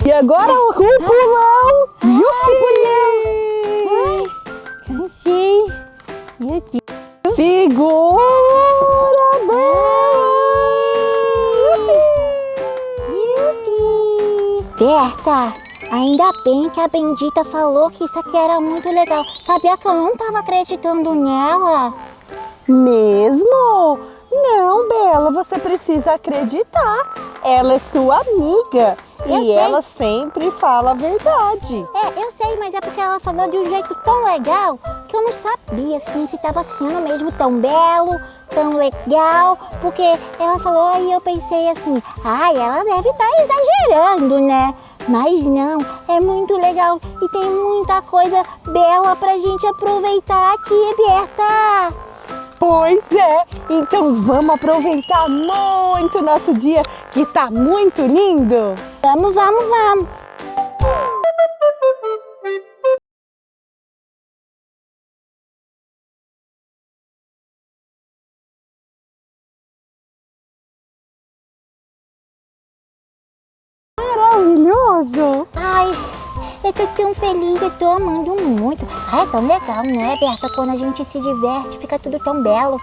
E agora o pulão. Ai, cansei. Meu Deus. Segura, Yupi. Berta, ainda bem que a Bendita falou que isso aqui era muito legal. Sabia que eu não tava acreditando nela? Mesmo? Não, Bela, você precisa acreditar. Ela é sua amiga Eu e sei. ela sempre fala a verdade. Eu sei, mas é porque ela falou de um jeito tão legal que eu não sabia assim, se estava sendo mesmo tão belo, tão legal. Porque ela falou e eu pensei assim, ela deve estar exagerando, né? Mas não, é muito legal e tem muita coisa bela pra gente aproveitar aqui, Berta. Pois é, então vamos aproveitar muito nosso dia que tá muito lindo. Vamos, vamos, vamos. Maravilhoso! Ai, eu tô tão feliz, eu tô amando muito. É tão legal, não é, Berta? Quando a gente se diverte, fica tudo tão belo.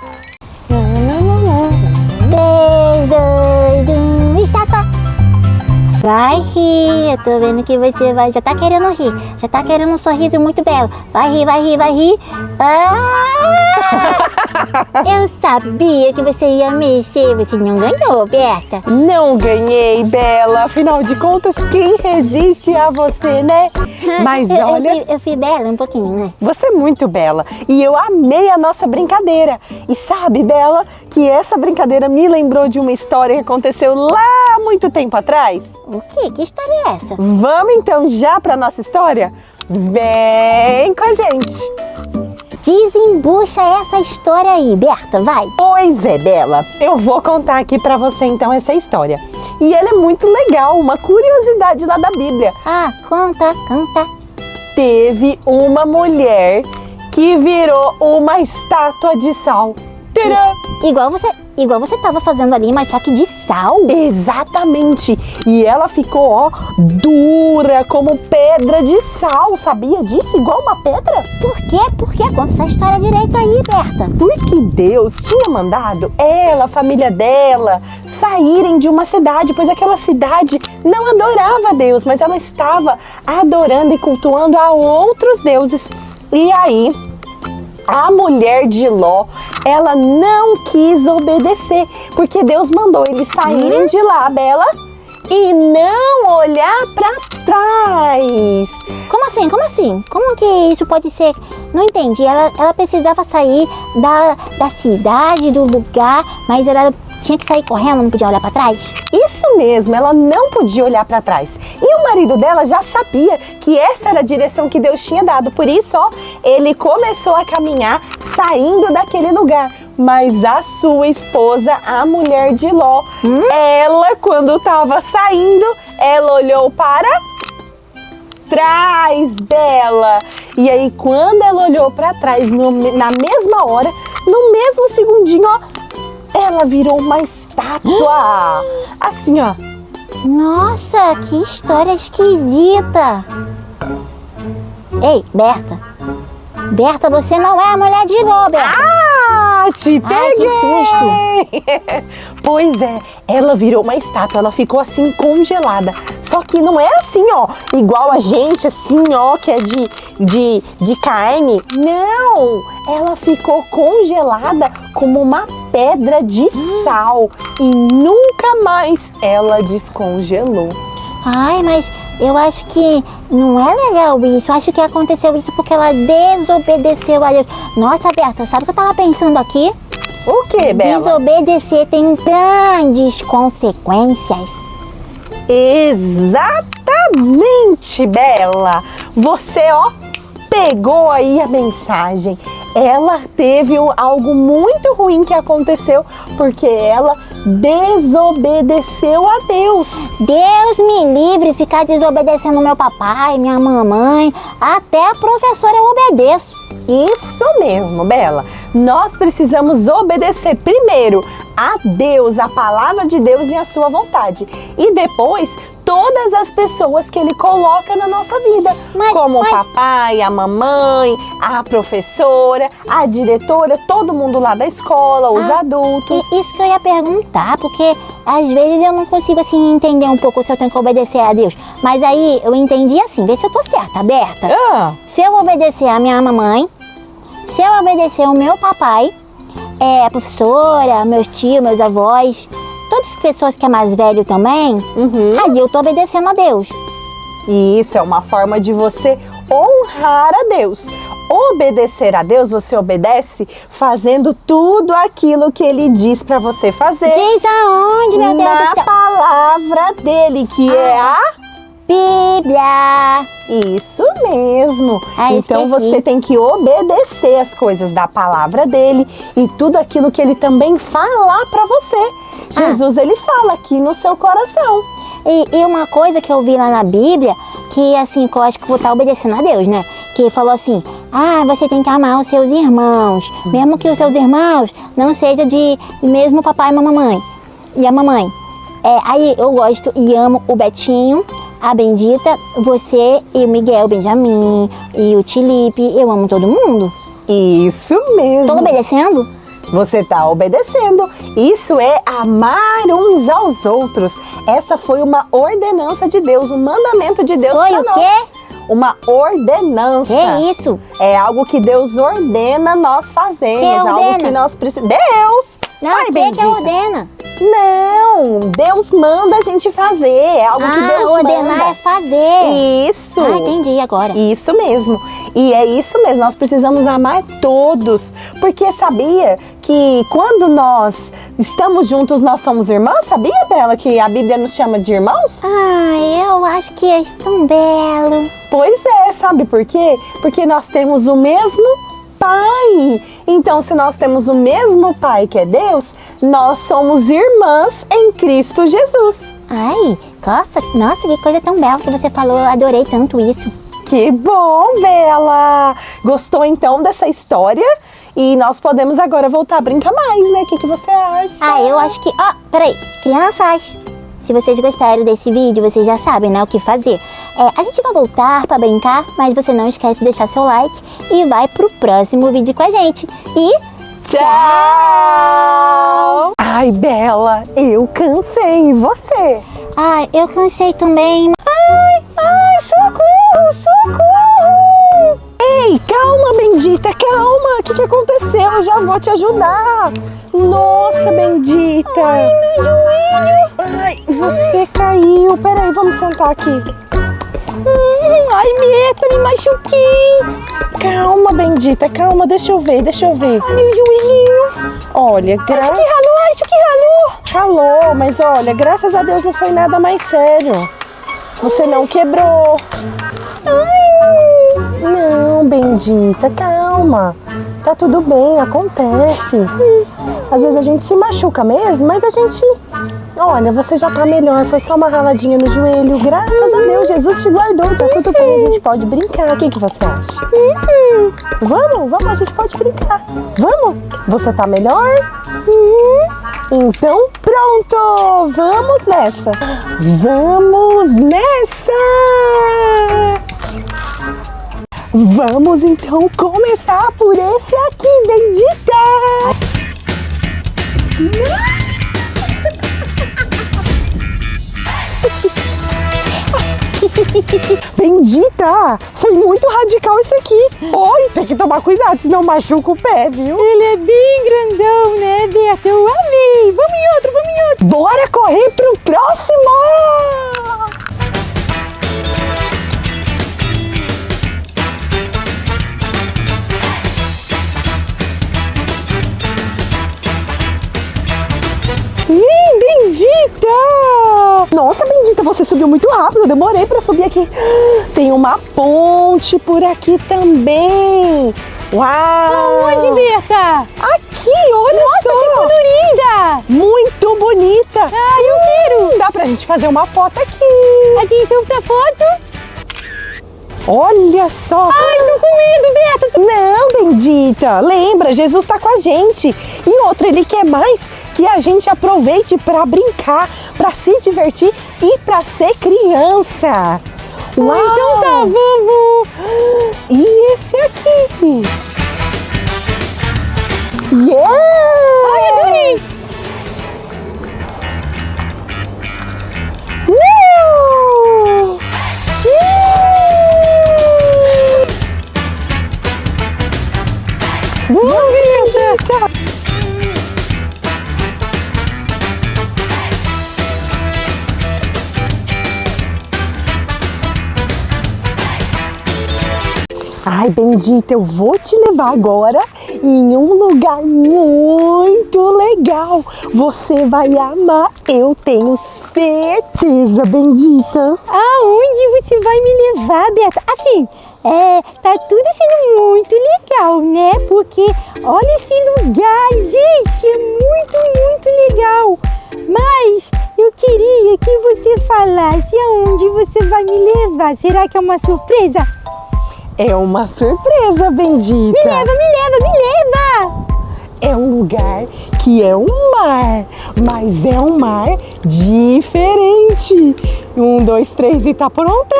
3, 2, 1, estátua! Vai rir, eu tô vendo que você vai, já tá querendo rir, já tá querendo um sorriso muito belo. Vai rir, vai rir, vai rir. Eu sabia que você ia mexer, você não ganhou, Berta. Não ganhei, Bela. Afinal de contas, quem resiste a você, né? Mas olha, Eu fui bela um pouquinho, né? você é muito bela e eu amei a nossa brincadeira. E sabe, Bela, que essa brincadeira me lembrou de uma história que aconteceu lá há muito tempo atrás? O quê? Que história é essa? Vamos então já para nossa história? Vem com a gente! Desembucha essa história aí, Berta, vai. Pois é, Bela, eu vou contar aqui para você então essa história. E ela é muito legal, uma curiosidade lá da Bíblia. Conta. Teve uma mulher que virou uma estátua de sal. Tcharam! Igual você tava fazendo ali, mas só que de sal. Exatamente! E ela ficou, ó, dura como pedra de sal, sabia disso? Igual uma pedra? Por quê? Conta essa história direito aí, Berta. Porque Deus tinha mandado ela, a família dela, saírem de uma cidade, pois aquela cidade não adorava a Deus, mas ela estava adorando e cultuando a outros deuses. E aí, a mulher de Ló, ela não quis obedecer, porque Deus mandou eles saírem de lá, Bela, e não olhar para trás. Como assim? Como que isso pode ser? Não entendi. Ela precisava sair da cidade, do lugar, mas ela tinha que sair correndo, não podia olhar para trás? Isso mesmo, ela não podia olhar para trás. E o marido dela já sabia que essa era a direção que Deus tinha dado. Por isso, ó, ele começou a caminhar saindo daquele lugar. Mas a sua esposa, a mulher de Ló, ela, quando estava saindo, ela olhou para trás dela. E aí, quando ela olhou para trás, na mesma hora, no mesmo segundinho, ó, ela virou uma estátua. Assim, ó. Nossa, que história esquisita. Ei, Berta. Berta, você não é a mulher de Ló, Berta. Te peguei! Ai, que susto! Pois é, ela virou uma estátua, ela ficou assim congelada. Só que não é assim, ó, igual a gente, assim, ó, que é de carne. Não! Ela ficou congelada como uma pedra de sal e nunca mais ela descongelou. Ai, mas eu acho que não é legal isso. Eu acho que aconteceu isso porque ela desobedeceu a Deus. Nossa, Berta, sabe o que eu tava pensando aqui? O que, Bela? Desobedecer tem grandes consequências. Exatamente, Bela! Você, ó, pegou aí a mensagem. Ela teve algo muito ruim que aconteceu porque ela desobedeceu a Deus. Deus me livre de ficar desobedecendo meu papai, minha mamãe, até a professora eu obedeço. Isso mesmo, Bela. Nós precisamos obedecer primeiro a Deus, a palavra de Deus e a sua vontade. E depois, todas as pessoas que Ele coloca na nossa vida, como o papai, a mamãe, a professora, a diretora, todo mundo lá da escola, os adultos. Isso que eu ia perguntar, porque às vezes eu não consigo assim entender um pouco se eu tenho que obedecer a Deus. Mas aí eu entendi assim, vê se eu tô certa, Berta. Se eu obedecer a minha mamãe, se eu obedecer o meu papai, a professora, meus tios, meus avós, todas as pessoas que é mais velho também, aí eu tô obedecendo a Deus. E isso é uma forma de você honrar a Deus. Obedecer a Deus, você obedece fazendo tudo aquilo que Ele diz pra você fazer. Diz aonde, meu Deus do Na céu? palavra dele, que é a Bíblia. Isso mesmo. Então esqueci. você tem que obedecer as coisas da palavra dele e tudo aquilo que ele também falar pra você. Jesus, ele fala aqui no seu coração. E uma coisa que eu vi lá na Bíblia, que assim, que eu acho que eu vou estar obedecendo a Deus, né? Que falou assim, você tem que amar os seus irmãos, mesmo que os seus irmãos não sejam de mesmo papai e mamãe. E a mamãe. Aí eu gosto e amo o Betinho, a Bendita, você e o Miguel, o Benjamin e o Tilipe, eu amo todo mundo. Isso mesmo. Tô obedecendo? Você está obedecendo. Isso é amar uns aos outros. Essa foi uma ordenança de Deus, um mandamento de Deus. Foi o quê? Uma ordenança. Que isso? É algo que Deus ordena nós fazermos. Quem ordena? Algo que nós precisamos. Deus! Não, Ai, que ordena? Não, Deus manda a gente fazer. É algo que Deus ordenar manda. é fazer. Isso. Entendi agora. Isso mesmo. E é isso mesmo, nós precisamos amar todos. Porque sabia que quando nós estamos juntos, nós somos irmãs? Sabia, Bela, que a Bíblia nos chama de irmãos? Eu acho que é tão belo. Pois é, sabe por quê? Porque nós temos o mesmo Pai. Então, se nós temos o mesmo Pai que é Deus, nós somos irmãs em Cristo Jesus. Ai, nossa, que coisa tão bela que você falou, eu adorei tanto isso. Que bom, Bela! Gostou então dessa história? E nós podemos agora voltar a brincar mais, né? O que você acha? Eu acho que... peraí, crianças, se vocês gostaram desse vídeo, vocês já sabem, né, o que fazer. A gente vai voltar pra brincar, mas você não esquece de deixar seu like e vai pro próximo vídeo com a gente. E tchau! Ai, Bela, eu cansei. E você? Eu cansei também. Ai, socorro, socorro! Ei, calma, Bendita, calma. O que aconteceu? Eu já vou te ajudar. Nossa, Bendita. Ai, meu joelho. Ai, você caiu. Peraí, vamos sentar aqui. Ai, Beta, me machuquei. Calma, Bendita, calma, deixa eu ver. Ai, meu joelhinho. Olha, acho que ralou. Ralou, mas olha, graças a Deus não foi nada mais sério. Você não quebrou. Não, Bendita, calma. Tá tudo bem, acontece. Às vezes a gente se machuca mesmo, mas a gente... Olha, você já tá melhor, foi só uma raladinha no joelho. Graças a Deus, Jesus te guardou, tá tudo bem, a gente pode brincar. O que você acha? Vamos, a gente pode brincar. Vamos? Você tá melhor? Então, pronto! Vamos nessa! Vamos então começar por esse aqui, Bendita! Bendita! Foi muito radical esse aqui! Oi, tem que tomar cuidado, senão machuca o pé, viu? Ele é bem grandão, né, Beta? Eu amei! Vamos em outro! Bora correr pro próximo! Bendita! Nossa, Bendita, você subiu muito rápido. Eu demorei pra subir aqui. Tem uma ponte por aqui também. Uau! Aonde, Berta? Aqui, olha só. Nossa, que colorida! Muito bonita. Eu quero. Dá pra gente fazer uma foto aqui. Atenção pra foto. Olha só. Tô com medo, Berta. Não, Bendita. Lembra, Jesus tá com a gente. E outra, Ele quer mais que a gente aproveite para brincar, para se divertir e para ser criança. Uau! Então tá, vamos! E esse aqui? Yeah! Ai, adorei! Ai, Bendita, eu vou te levar agora em um lugar muito legal. Você vai amar, eu tenho certeza, Bendita. Aonde você vai me levar, Beta? Assim, tá tudo sendo muito legal, né? Porque olha esse lugar, gente, é muito legal. Mas eu queria que você falasse aonde você vai me levar. Será que é uma surpresa? É uma surpresa, Bendita. Me leva, me leva, me leva! É um lugar que é um mar, mas é um mar diferente. 1, 2, 3 e tá pronta?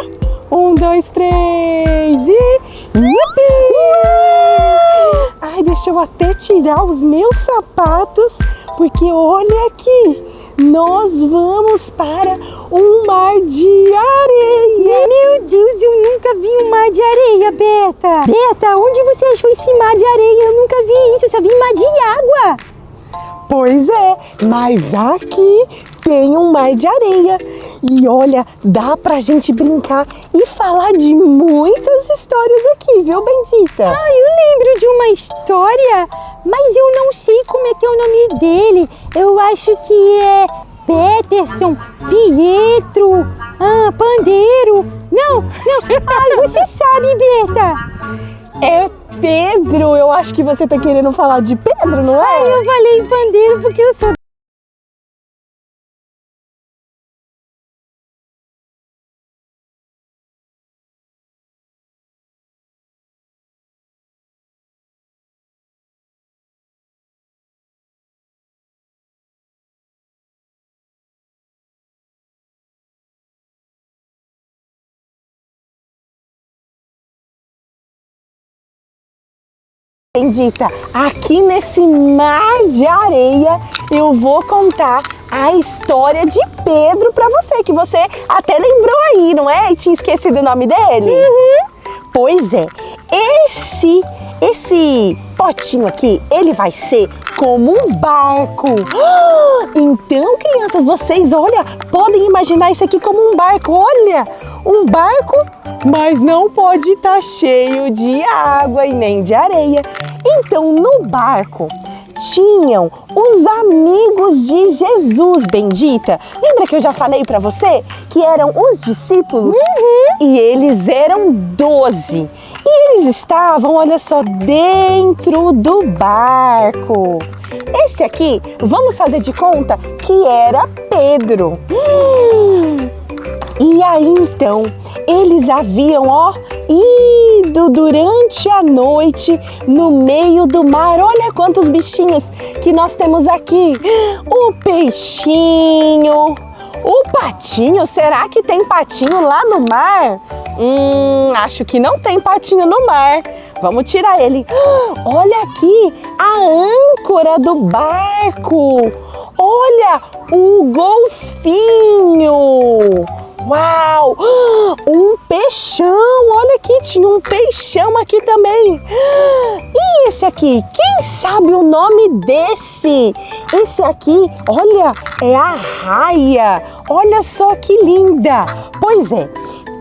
1, 2, 3 e... Yupi! Ai, deixa eu até tirar os meus sapatos, porque olha aqui, nós vamos para um mar de areia. Meu Deus, eu nunca vi um mar de areia, Beta. Beta, onde você achou esse mar de areia? Eu nunca vi isso, eu só vi mar de água. Pois é, mas aqui tem um mar de areia. E olha, dá pra gente brincar e falar de muitas histórias aqui, viu, Bendita? Ah, eu lembro de uma história, mas eu não sei como é que é o nome dele. Eu acho que é Peterson, Pietro, Pandeiro. Não. Ah, você sabe, Beta. É Pedro, eu acho que você tá querendo falar de Pedro, não é? Eu falei Pandeiro porque eu sou... Bendita, aqui nesse mar de areia eu vou contar a história de Pedro pra você, que você até lembrou aí, não é? E tinha esquecido o nome dele? Pois é, esse potinho aqui, ele vai ser como um barco. Então, crianças, vocês, olha, podem imaginar isso aqui como um barco. Olha, um barco, mas não pode estar cheio de água e nem de areia. Então, no barco tinham os amigos de Jesus, Bendita. Lembra que eu já falei para você que eram os discípulos? E eles eram 12. E eles estavam, olha só, dentro do barco. Esse aqui, vamos fazer de conta que era Pedro. E aí então, eles haviam, ido durante a noite no meio do mar. Olha quantos bichinhos que nós temos aqui. O peixinho, o patinho. Será que tem patinho lá no mar? Acho que não tem patinho no mar. Vamos tirar ele. Olha aqui a âncora do barco. Olha o golfinho. Uau! Um peixão! Olha aqui, tinha um peixão aqui também. E esse aqui? Quem sabe o nome desse? Esse aqui, olha, é a raia. Olha só que linda! Pois é,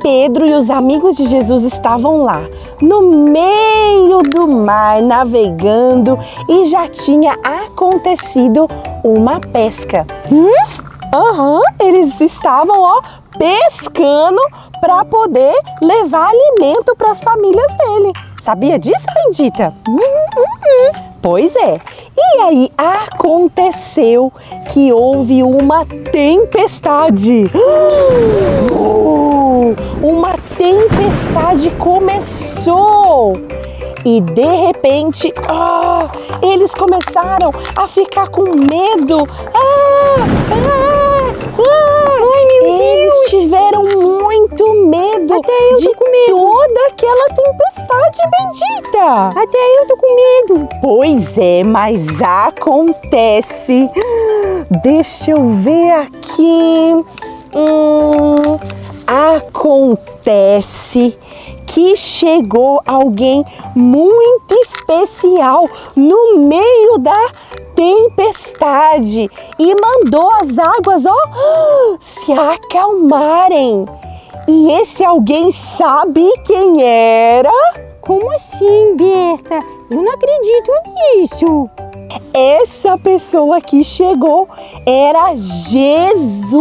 Pedro e os amigos de Jesus estavam lá, no meio do mar, navegando, e já tinha acontecido uma pesca. Eles estavam, pescando para poder levar alimento para as famílias dele. Sabia disso, Bendita? Pois é. E aí aconteceu que houve uma tempestade. Uma tempestade começou. E de repente, eles começaram a ficar com medo. Eles tiveram muito medo de toda aquela tempestade bendita. Até eu tô com medo. Pois é, mas acontece. Deixa eu ver aqui. Acontece que chegou alguém muito especial no meio da tempestade e mandou as águas, se acalmarem. E esse alguém sabe quem era? Como assim, Berta? Eu não acredito nisso. Essa pessoa que chegou era Jesus.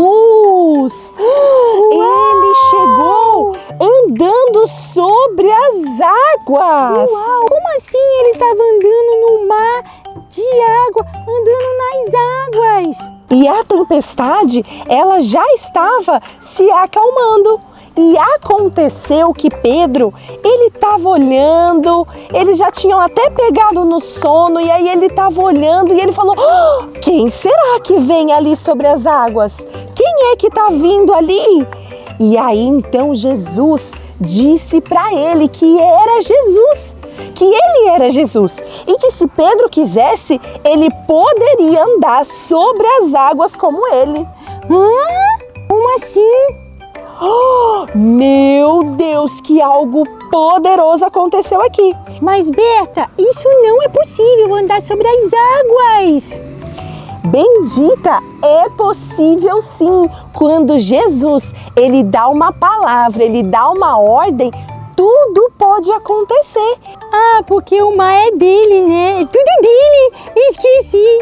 Ele chegou andando sobre as águas. Uau, como assim ele estava andando no mar de água, andando nas águas? E a tempestade, ela já estava se acalmando. E aconteceu que Pedro, ele estava olhando, eles já tinham até pegado no sono, e aí ele estava olhando e ele falou: quem será que vem ali sobre as águas? Quem é que está vindo ali? E aí então Jesus disse para ele que era Jesus, que ele era Jesus, e que se Pedro quisesse, ele poderia andar sobre as águas como ele. Como assim? Meu Deus, que algo poderoso aconteceu aqui. Mas Berta, isso não é possível, andar sobre as águas. Bendita, é possível sim. Quando Jesus, ele dá uma palavra, ele dá uma ordem, tudo pode acontecer. Ah, porque o mar é dele, né? É tudo dele. Esqueci.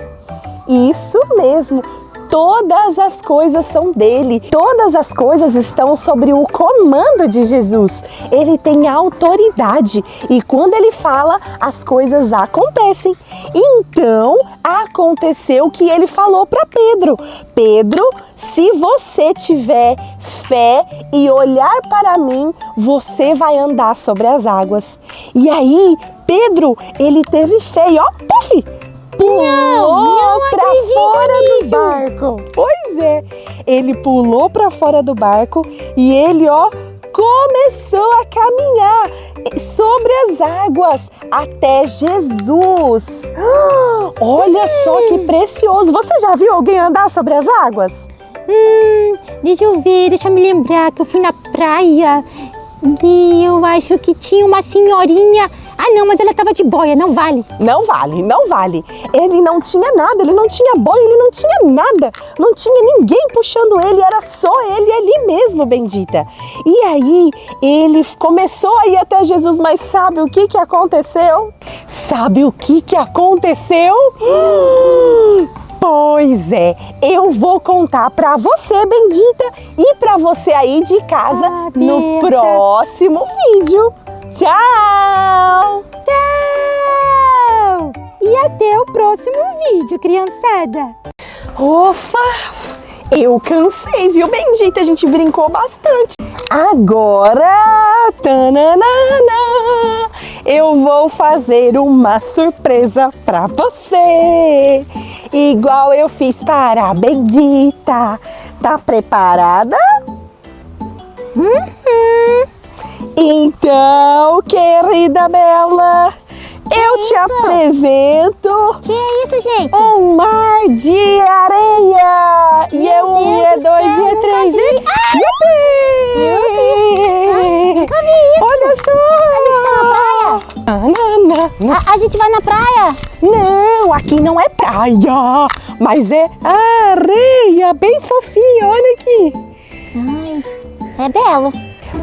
Isso mesmo. Todas as coisas são dele, todas as coisas estão sobre o comando de Jesus. Ele tem autoridade e quando ele fala, as coisas acontecem. Então, aconteceu o que ele falou para Pedro. Pedro, se você tiver fé e olhar para mim, você vai andar sobre as águas. E aí, Pedro, ele teve fé e puf! Pulou para fora do barco. Pois é, ele pulou para fora do barco e ele, começou a caminhar sobre as águas até Jesus. Olha só que precioso. Você já viu alguém andar sobre as águas? Deixa eu ver, deixa eu me lembrar que eu fui na praia e eu acho que tinha uma senhorinha. Ah não, mas ela estava de boia, não vale. Não vale, não vale. Ele não tinha nada, ele não tinha boia, ele não tinha nada. Não tinha ninguém puxando ele, era só ele ali mesmo, bendita. E aí, ele começou a ir até Jesus, mas sabe o que aconteceu? Sabe o que aconteceu? Pois é, eu vou contar pra você, bendita, e pra você aí de casa no próximo vídeo. Tchau! Tchau! E até o próximo vídeo, criançada! Ufa! Eu cansei, viu, bendita? A gente brincou bastante. Agora, tananana, eu vou fazer uma surpresa pra você. Igual eu fiz para a bendita. Tá preparada? Então, querida Bela, eu te apresento. Que é isso, gente? Um mar de areia. E é um, e é dois, e é três. Nunca vi isso. Olha só. A gente tá na praia? A gente vai na praia? Não, aqui não é praia, mas é areia, bem fofinha, olha aqui. Ai, é belo.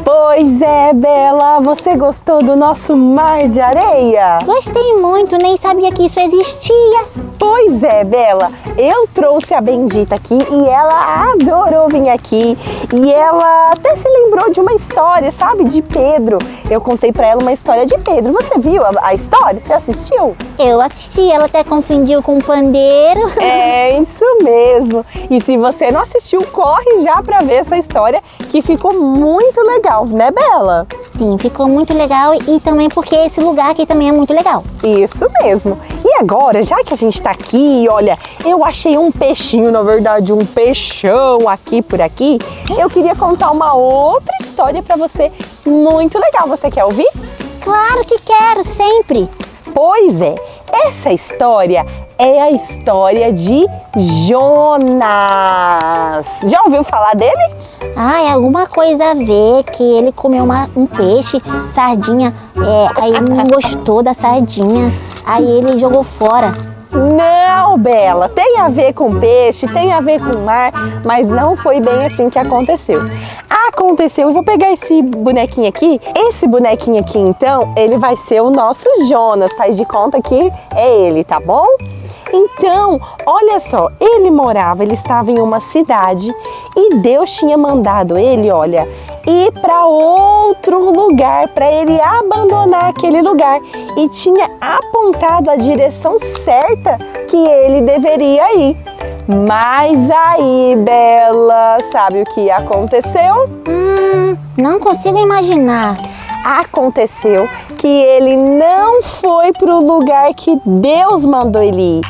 Pois é, Bela, você gostou do nosso mar de areia? Gostei muito, nem sabia que isso existia. Pois é, Bela, eu trouxe a bendita aqui e ela adorou vir aqui. E ela até se lembrou de uma história, sabe, de Pedro. Eu contei pra ela uma história de Pedro. Você viu a história? Você assistiu? Eu assisti, ela até confundiu com um pandeiro. É, isso mesmo. E se você não assistiu, corre já pra ver essa história que ficou muito legal, né, Bela? Sim, ficou muito legal e também porque esse lugar aqui também é muito legal. Isso mesmo. E agora, já que a gente tá aqui, olha, eu achei um peixinho, na verdade, um peixão aqui por aqui. Eu queria contar uma outra história pra você, muito legal. Você quer ouvir? Claro que quero, sempre. Pois é, essa história é a história de Jonas. Já ouviu falar dele? Ah, é alguma coisa a ver que ele comeu um peixe, sardinha, aí ele não gostou da sardinha, aí ele jogou fora. Não, Bela, tem a ver com peixe, tem a ver com mar, mas não foi bem assim que aconteceu. Aconteceu, eu vou pegar esse bonequinho aqui. Esse bonequinho aqui, então, ele vai ser o nosso Jonas. Faz de conta que é ele, tá bom? Então, olha só, ele estava em uma cidade e Deus tinha mandado ele, olha, ir para outro lugar, para ele abandonar aquele lugar, e tinha apontado a direção certa que ele deveria ir. Mas aí, Bela, sabe o que aconteceu? Não consigo imaginar. Aconteceu que ele não foi para o lugar que Deus mandou ele ir.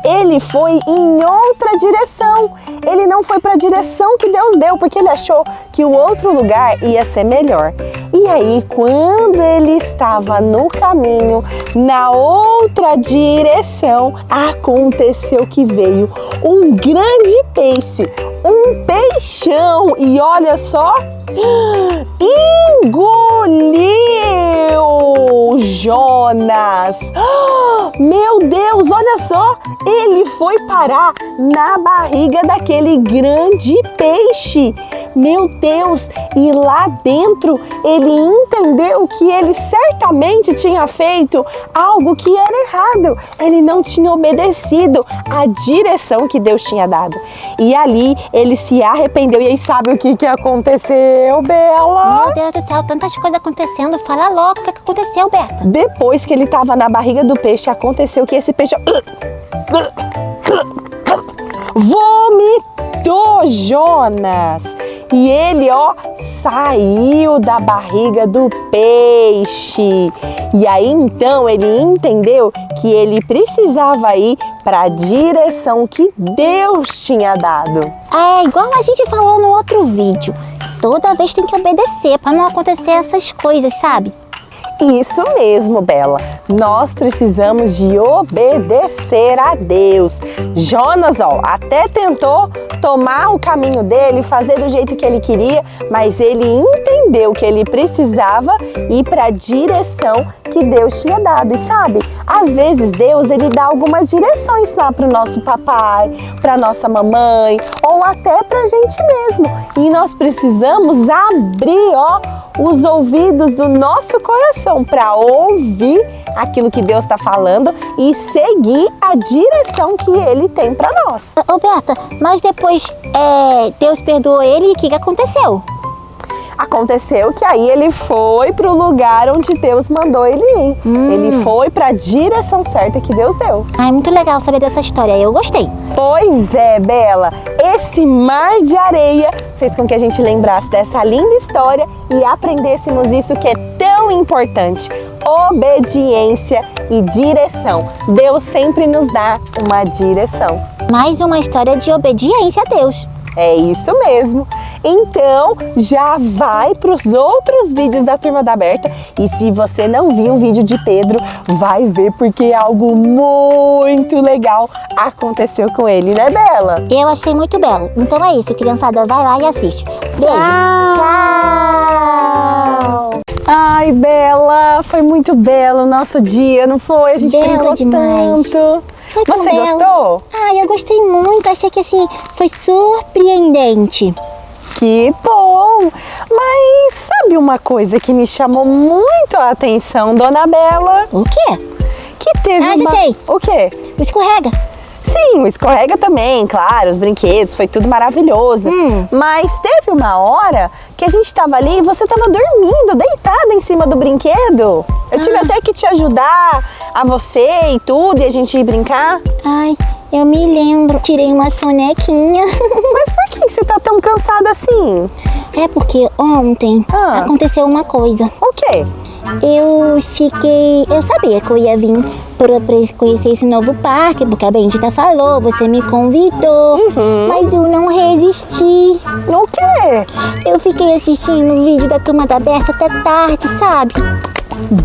Ele foi em outra direção. Ele não foi para a direção que Deus deu, porque ele achou que o outro lugar ia ser melhor. E aí, quando ele estava no caminho, na outra direção, aconteceu que veio um grande peixe, um peixão, e olha só, engoliu Jonas. Meu Deus, olha só, ele foi parar na barriga daquele grande peixe. Meu Deus, e lá dentro ele entendeu que ele certamente tinha feito algo que era errado. Ele não tinha obedecido a direção que Deus tinha dado. E ali ele se arrependeu. E aí sabe o que aconteceu, Bela? Meu Deus do céu, tantas coisas acontecendo. Fala logo o que aconteceu, Berta. Depois que ele estava na barriga do peixe, aconteceu que esse peixe vomitou Jonas. E ele, saiu da barriga do peixe. E aí então ele entendeu que ele precisava ir para a direção que Deus tinha dado. É igual a gente falou no outro vídeo. Toda vez tem que obedecer para não acontecer essas coisas, sabe? Isso mesmo, Bela. Nós precisamos de obedecer a Deus. Jonas, até tentou tomar o caminho dele, fazer do jeito que ele queria, mas ele entendeu que ele precisava ir para a direção que Deus tinha dado. E sabe, às vezes Deus, ele dá algumas direções lá para o nosso papai, para nossa mamãe, ou até para a gente mesmo. E nós precisamos abrir, os ouvidos do nosso coração para ouvir aquilo que Deus está falando e seguir a direção que Ele tem para nós. Ô Berta, mas depois Deus perdoou ele e o que aconteceu? Aconteceu que aí ele foi para o lugar onde Deus mandou ele ir. Ele foi para a direção certa que Deus deu. É muito legal saber dessa história, eu gostei. Pois é, Bela, esse mar de areia fez com que a gente lembrasse dessa linda história e aprendêssemos isso que é tão importante: obediência e direção. Deus sempre nos dá uma direção. Mais uma história de obediência a Deus. É isso mesmo. Então, já vai para os outros vídeos da Turma da Berta. E se você não viu o vídeo de Pedro, vai ver, porque algo muito legal aconteceu com ele, né, Bela? Eu achei muito belo. Então é isso, criançada, vai lá e assiste. Beijo. Tchau! Ai, Bela, foi muito belo o nosso dia, não foi? A gente brincou tanto. Você gostou? Ah, eu gostei muito. Achei que assim, foi surpreendente. Que bom! Mas sabe uma coisa que me chamou muito a atenção, Dona Bela? O quê? Que teve já sei. O quê? O escorrega. Sim, o escorrega também, claro, os brinquedos, foi tudo maravilhoso. Mas teve uma hora que a gente estava ali e você estava dormindo, deitada em cima do brinquedo. Eu tive até que te ajudar, a você e tudo, e a gente ir brincar. Ai, eu me lembro. Tirei uma sonequinha. Mas por que você tá tão cansada assim? É porque ontem aconteceu uma coisa. O quê? Eu sabia que eu ia vir pra conhecer esse novo parque, porque a Bendita falou, você me convidou, mas eu não resisti. O quê? Eu fiquei assistindo o vídeo da Turma da Berta até tarde, sabe?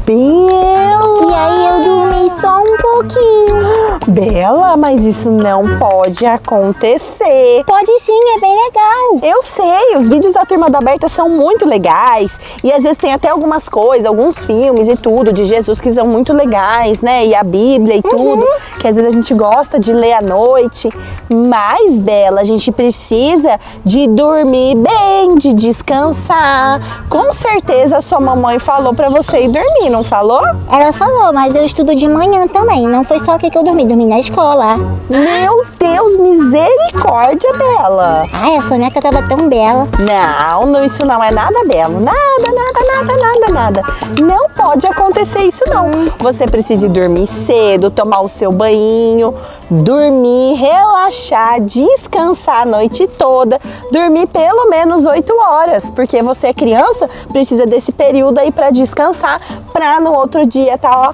Bela! E aí eu dormi só um pouquinho. Bela, mas isso não pode acontecer. Pode sim, é bem legal. Eu sei, os vídeos da Turma da Berta são muito legais e às vezes tem até algumas coisas, alguns filmes e tudo de Jesus que são muito legais, né? E a Bíblia e tudo, que às vezes a gente gosta de ler à noite. Mas, Bela, a gente precisa de dormir bem, de descansar. Com certeza a sua mamãe falou pra você ir dormir, não falou? Ela falou, mas eu estudo de manhã também. Não foi só o que eu dormi na escola. Meu Deus, misericórdia, Bela. Ai, a soneca tava tão bela. Não, isso não é nada belo. Nada. Não pode acontecer isso não. Você precisa dormir cedo, tomar o seu banho, dormir, relaxar, descansar a noite toda, dormir pelo menos 8 horas, porque você é criança, precisa desse período aí para descansar, para no outro dia tá, ó,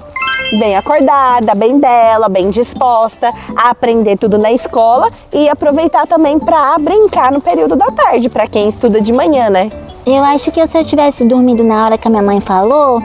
bem acordada, bem bela, bem disposta a aprender tudo na escola e aproveitar também para brincar no período da tarde, para quem estuda de manhã, né? Eu acho que se eu tivesse dormido na hora que a minha mãe falou,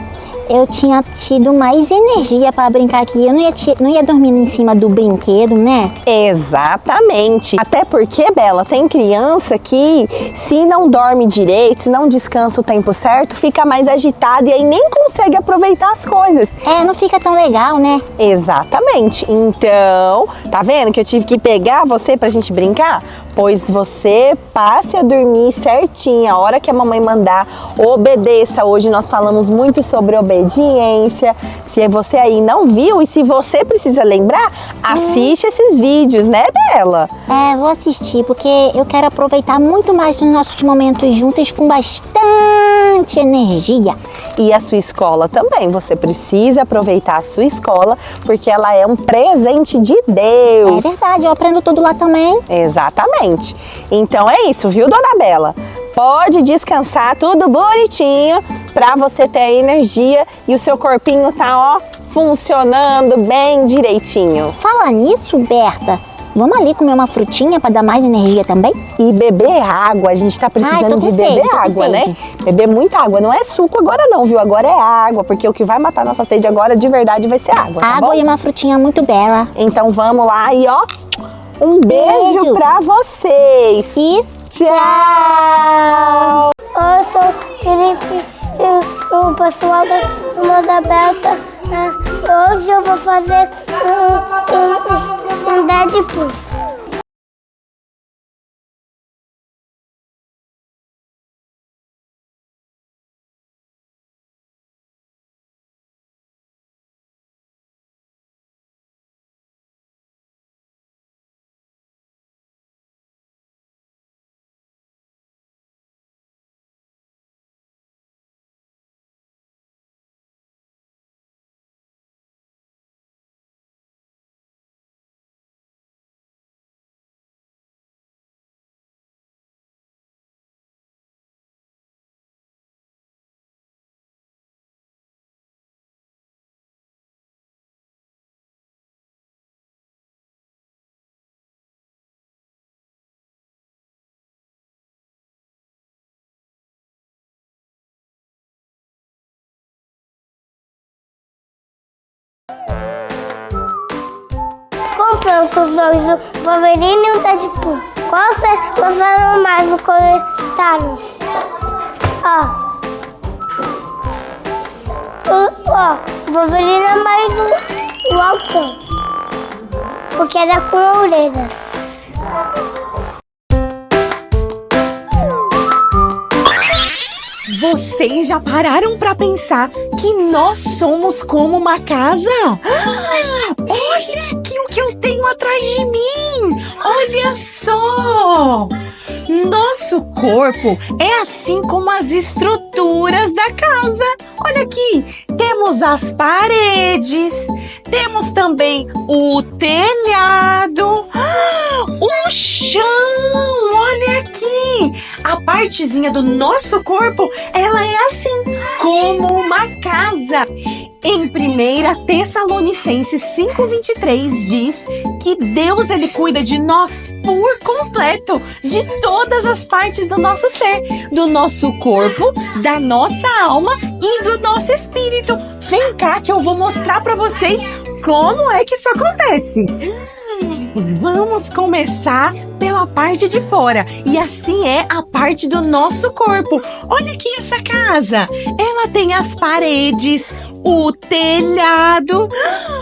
eu tinha tido mais energia para brincar aqui. Eu não ia dormir em cima do brinquedo, né? Exatamente. Até porque, Bela, tem criança que se não dorme direito, se não descansa o tempo certo, fica mais agitada e aí nem consegue aproveitar as coisas. Não fica tão legal, né? Exatamente. Então, tá vendo que eu tive que pegar você pra gente brincar? Pois você passe a dormir certinho, a hora que a mamãe mandar, obedeça. Hoje nós falamos muito sobre obediência. Se você aí não viu e se você precisa lembrar, assiste esses vídeos, né, Bela? Vou assistir, porque eu quero aproveitar muito mais os nossos momentos juntos com bastante energia. E a sua escola também, você precisa aproveitar a sua escola, porque ela é um presente de Deus. É verdade, eu aprendo tudo lá também. Exatamente. Então é isso, viu, Dona Bela? Pode descansar tudo bonitinho pra você ter energia e o seu corpinho tá, ó, funcionando bem direitinho. Fala nisso, Berta, vamos ali comer uma frutinha para dar mais energia também? E beber água, a gente tá precisando de beber água, né? Beber muita água, não é suco agora não, viu? Agora é água, porque o que vai matar nossa sede agora de verdade vai ser água, tá água bom? E uma frutinha muito bela. Então vamos lá e ó, um beijo pra vocês. E tchau! Eu sou o Felipe, o pessoal da Turma da Berta. Hoje eu vou fazer um Deadpool. Comprando com os dois, o Wolverine e o Deadpool. Qual vocês gostaram mais nos comentários? O Wolverine é mais o altão, porque ele é com orelhas. Vocês já pararam pra pensar que nós somos como uma casa? Olha aqui o que eu tenho atrás de mim! Olha só! Nosso corpo é assim como as estruturas da casa. Olha aqui, temos as paredes, temos também o telhado, o chão, olha aqui, a partezinha do nosso corpo, ela é assim, como uma casa. Em 1 Tessalonicenses 5:23 diz que Deus, ele cuida de nós por completo, de todas as partes do nosso ser, do nosso corpo, da nossa alma e do nosso espírito. Vem cá que eu vou mostrar para vocês como é que isso acontece. Vamos começar pela parte de fora, e assim é a parte do nosso corpo. Olha aqui essa casa, ela tem as paredes, o telhado,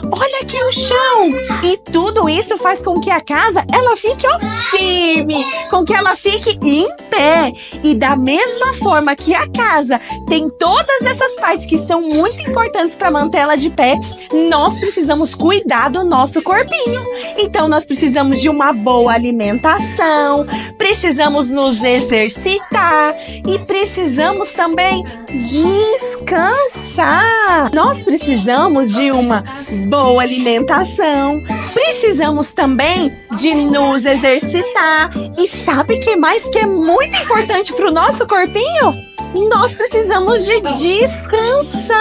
olha aqui o chão, e tudo isso faz com que a casa, ela fique firme, com que ela fique em pé. E da mesma forma que a casa tem todas essas partes que são muito importantes para manter ela de pé, nós precisamos cuidar do nosso corpinho. Então nós precisamos de uma boa alimentação, precisamos nos exercitar e precisamos também descansar. Nós precisamos de uma boa alimentação, precisamos também de nos exercitar. E sabe o que mais que é muito importante para o nosso corpinho? Nós precisamos de descansar.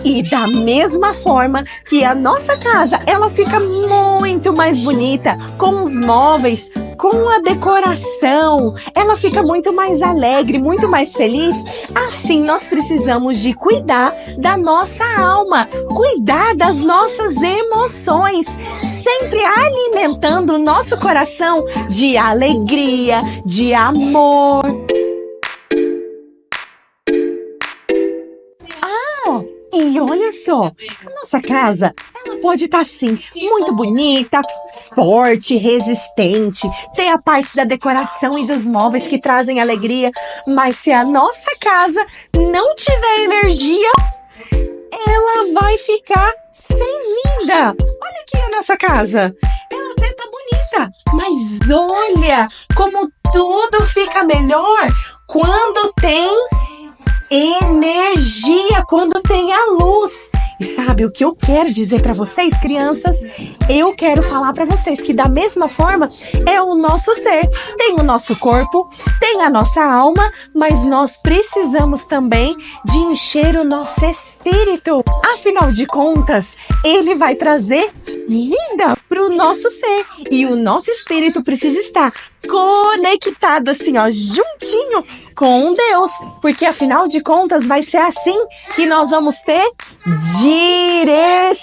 E da mesma forma que a nossa casa, ela fica muito mais bonita com os móveis, com a decoração, ela fica muito mais alegre, muito mais feliz. Assim nós precisamos de cuidar da nossa alma, cuidar das nossas emoções, sempre alimentando o nosso coração de alegria, de amor. E olha só, a nossa casa, ela pode estar assim, muito bonita, forte, resistente, tem a parte da decoração e dos móveis que trazem alegria, mas se a nossa casa não tiver energia, ela vai ficar sem vida. Olha aqui a nossa casa, ela até tá bonita, mas olha como tudo fica melhor quando tem energia, quando tem a luz. E sabe o que eu quero dizer para vocês, crianças? Eu quero falar para vocês que da mesma forma é o nosso ser. Tem o nosso corpo, tem a nossa alma, mas nós precisamos também de encher o nosso espírito. Afinal de contas, ele vai trazer vida para o nosso ser. E o nosso espírito precisa estar conectado assim, ó, juntinho com Deus, porque afinal de contas vai ser assim que nós vamos ter direção,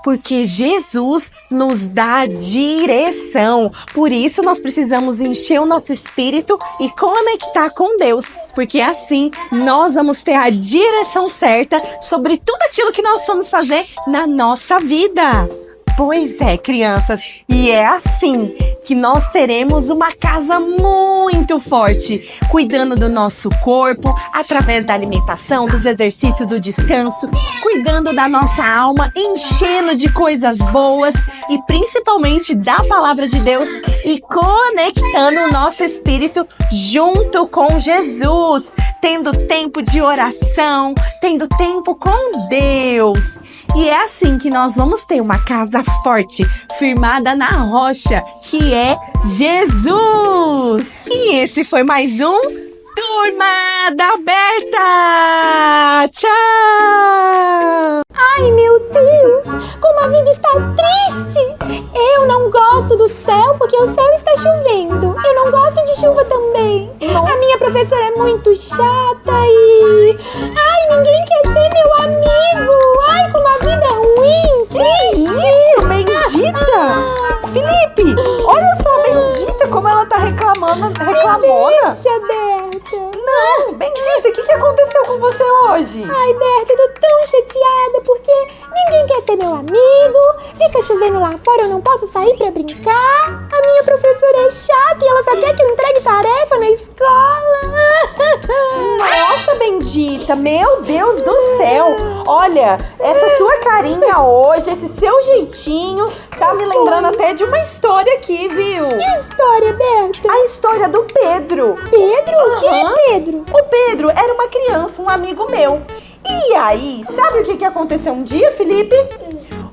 porque Jesus nos dá direção. Por isso nós precisamos encher o nosso espírito e conectar com Deus, porque assim nós vamos ter a direção certa sobre tudo aquilo que nós vamos fazer na nossa vida. Pois é, crianças, e é assim que nós teremos uma casa muito forte, cuidando do nosso corpo, através da alimentação, dos exercícios, do descanso, cuidando da nossa alma, enchendo de coisas boas e principalmente da palavra de Deus e conectando o nosso espírito junto com Jesus, tendo tempo de oração, tendo tempo com Deus. E é assim que nós vamos ter uma casa forte, firmada na rocha, que é Jesus. E esse foi mais um Turma da Berta. Tchau! Ai, meu Deus, como a vida está triste. Eu não gosto do céu porque o céu está chovendo. Eu não gosto de chuva também. Nossa. A minha professora é muito chata e... Ai, ninguém quer ser meu amigo. Ai, como a vida é ruim, triste. Isso, Bendita! Felipe, olha só a Bendita como ela tá reclamona. Deixa, Berta. Não, Bendita, o que aconteceu com você hoje? Ai, Berta, eu tô tão chateada porque ninguém quer ser meu amigo, fica chovendo lá fora, eu não posso sair pra brincar. A minha professora é chata e ela só quer que eu entregue tarefa na escola. Nossa, Bendita, meu Deus do céu. Olha, essa sua carinha hoje, esse seu jeitinho, tá me lembrando até de uma história aqui, viu? Que história, Berta? A história do Pedro. Pedro? Quem é Pedro? O Pedro era uma criança, um amigo meu. E aí, sabe o que aconteceu um dia, Felipe?